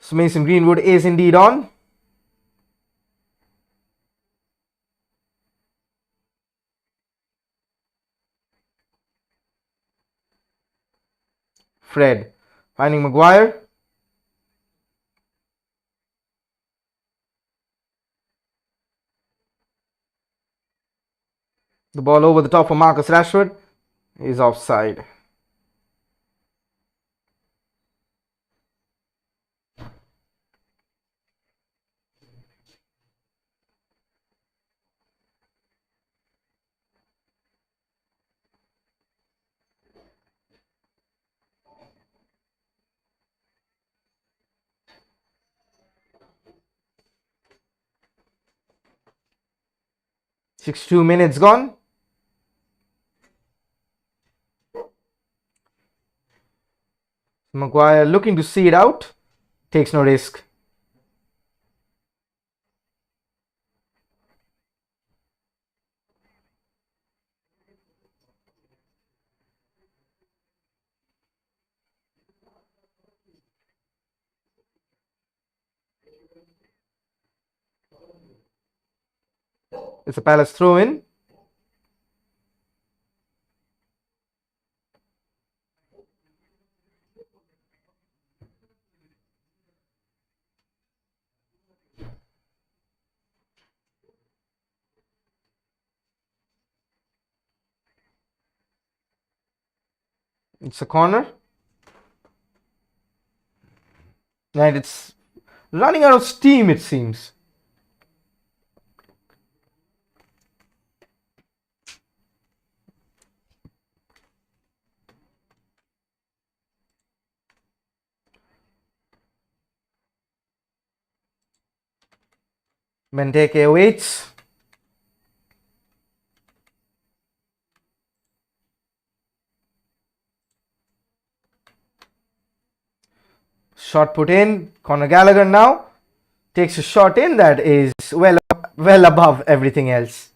So Mason Greenwood is indeed on. Fred finding Maguire. The ball over the top for Marcus Rashford is offside. .62 minutes gone. Maguire looking to see it out. Takes no risk. It's a Palace throw in. It's a corner. And it's running out of steam, it seems. Benteke awaits. Shot put in. Conor Gallagher now takes a shot in that is well above everything else.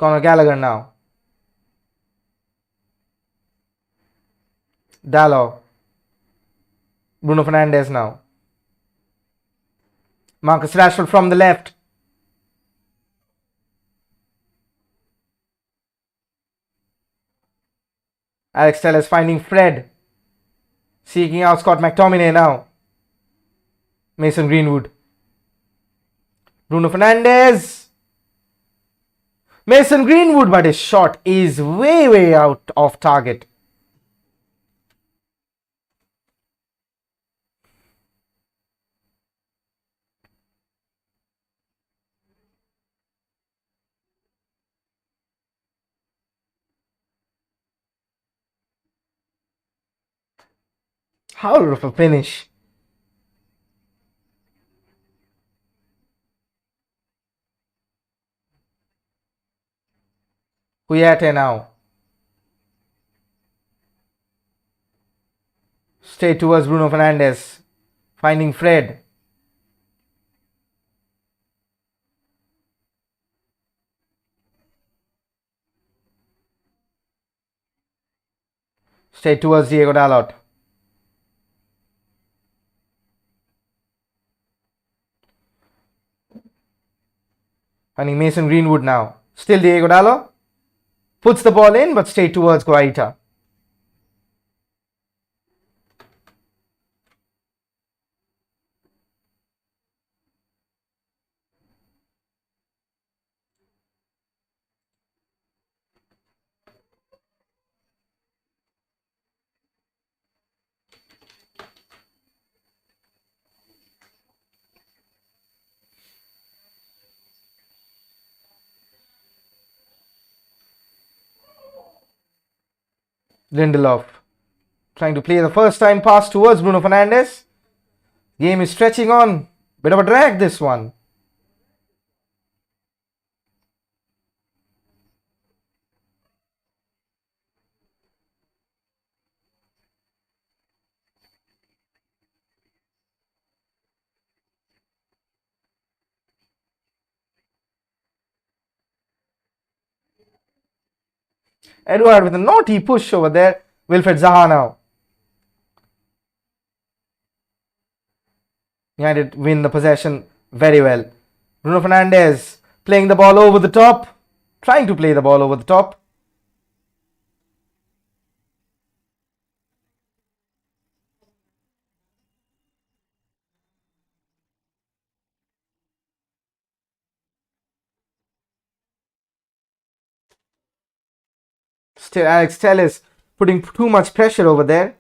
Conor Gallagher now. Dalot. Bruno Fernandes now. Marcus Rashford from the left. Alex Telles finding Fred. Seeking out Scott McTominay now. Mason Greenwood. Bruno Fernandes. Mason Greenwood, but his shot is way out of target. How of a finish. Kouyaté now. Straight towards Bruno Fernandes. Finding Fred. Straight towards Diego Dalot. Finding Mason Greenwood now. Still Diego Dalot. Puts the ball in, but straight towards Guaita. Lindelof trying to play the first time pass towards Bruno Fernandes. Game is stretching on. Bit of a drag, this one. Edouard with a naughty push over there. Wilfred Zaha now. United win the possession very well. Bruno Fernandes playing the ball over the top. Trying to play the ball over the top. Still Alex Telles putting too much pressure over there.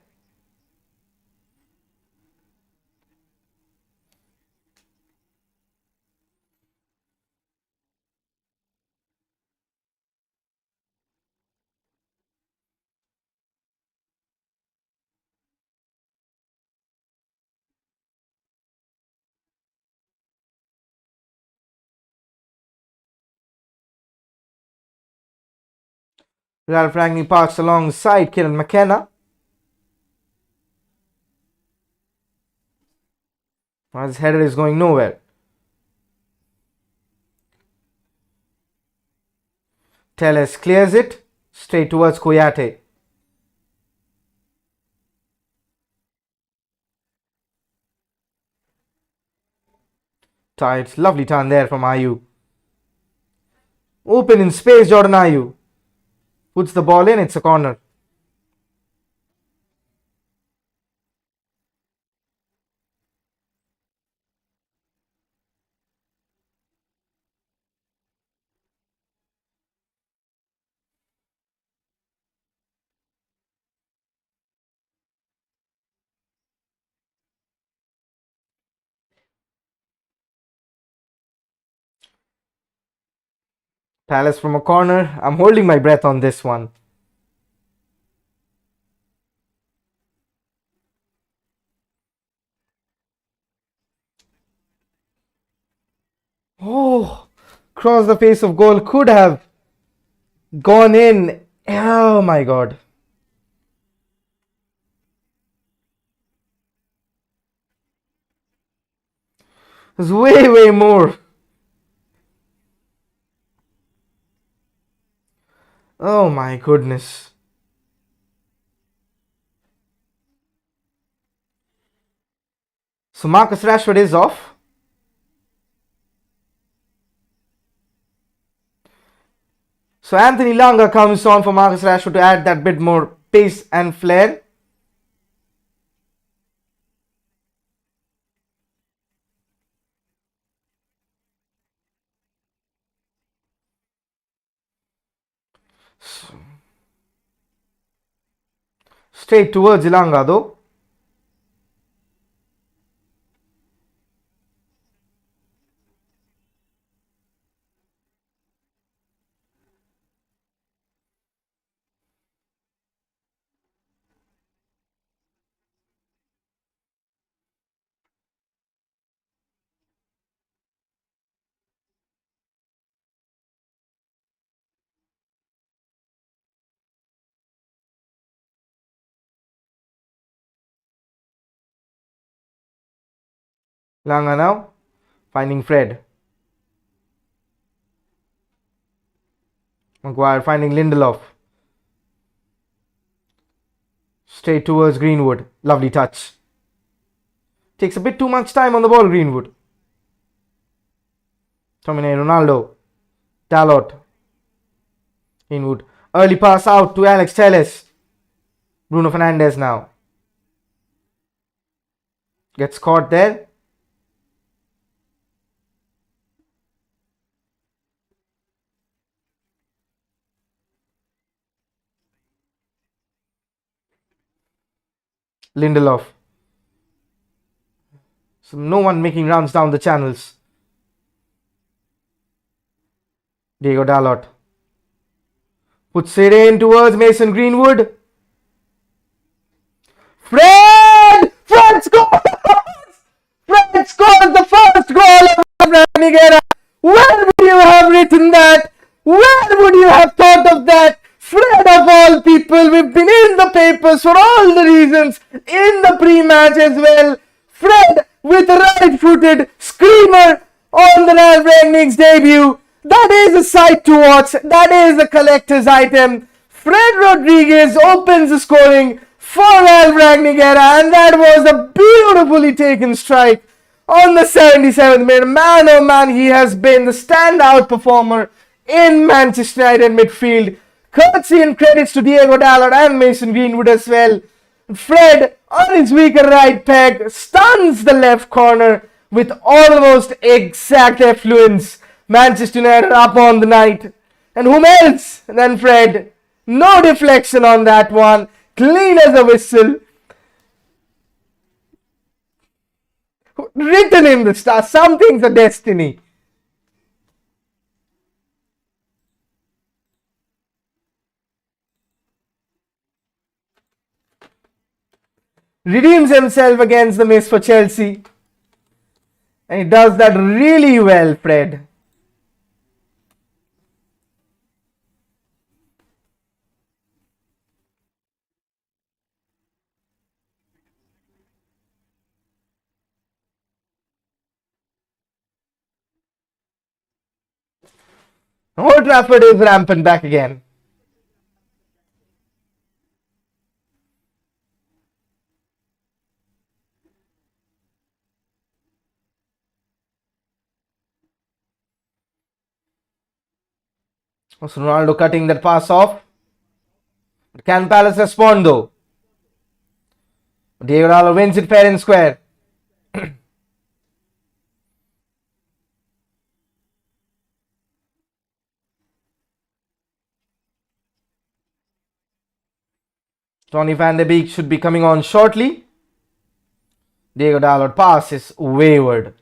Ralph Rangnick passed alongside Kieran McKenna. His header is going nowhere. Telles clears it straight towards Kouyaté. Tight, lovely turn there from Ayew. Open in space, Jordan Ayew. Puts the ball in, it's a corner. Palace from a corner. I'm holding my breath on this one. Oh, cross the face of goal. Could have gone in. Oh my god. There's way more. Oh my goodness. So Marcus Rashford is off. So Anthony Langa comes on for Marcus Rashford to add that bit more pace and flair. Straight towards Langa though. Langa now finding Fred. Maguire finding Lindelof. Straight towards Greenwood. Lovely touch. Takes a bit too much time on the ball, Greenwood. Domine Ronaldo. Dalot. Greenwood. Early pass out to Alex Telles. Bruno Fernandes now. Gets caught there. Lindelof. So no one making runs down the channels. Diego Dalot. Puts it in towards Mason Greenwood. Fred! Fred scores! Fred scores the first goal of Ramigera. Where would you have written that? Where would you have thought of that? Fred of all people, we've been in the papers for all the reasons in the pre-match as well. Fred with a right-footed screamer on the Ralf Rangnick's debut. That is a sight to watch. That is a collector's item. Fred Rodriguez opens the scoring for Ralf Rangnick era, and that was a beautifully taken strike on the 77th minute. Man oh man, he has been the standout performer in Manchester United midfield. Courtesy and credits to Diego Dalot and Mason Greenwood as well. Fred, on his weaker right peg, stuns the left corner with almost exact effluence. Manchester United up on the night. And whom else than Fred? No deflection on that one. Clean as a whistle. Written in the stars. Some things are destiny. Redeems himself against the miss for Chelsea. And he does that really well, Fred. Old Trafford is rampant back again. Was Ronaldo cutting that pass off? Can Palace respond though? Diego Dalot wins it fair and square. Tony van de Beek should be coming on shortly. Diego Dalot pass is wayward.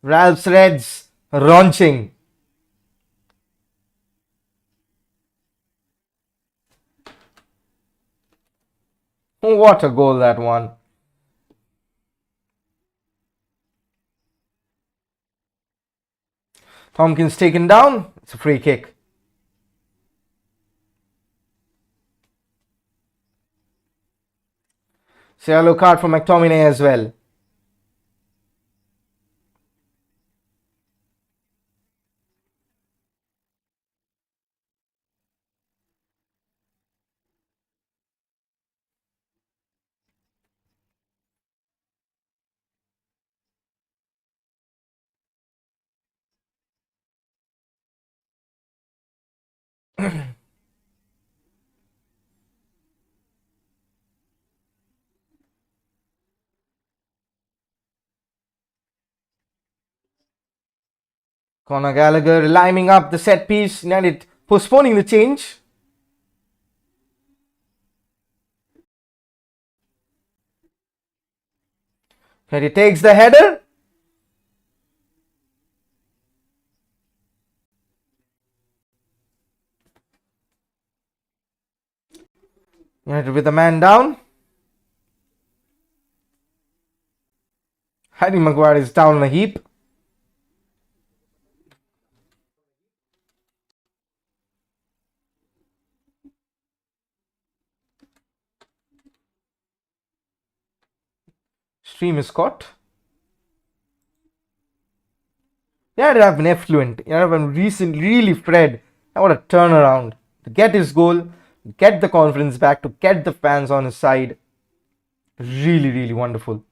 Ralph's Reds launching. What a goal that one. Tompkins taken down. It's a free kick. So yellow card for McTominay as well. Conor Gallagher lining up the set piece. United postponing the change. And he takes the header. United with a man down. Harry Maguire is down on a heap. Stream is caught. United have been effluent. United have been recently really fed. And what a turnaround. To get his goal, get the confidence back, to get the fans on his side. Really, really wonderful.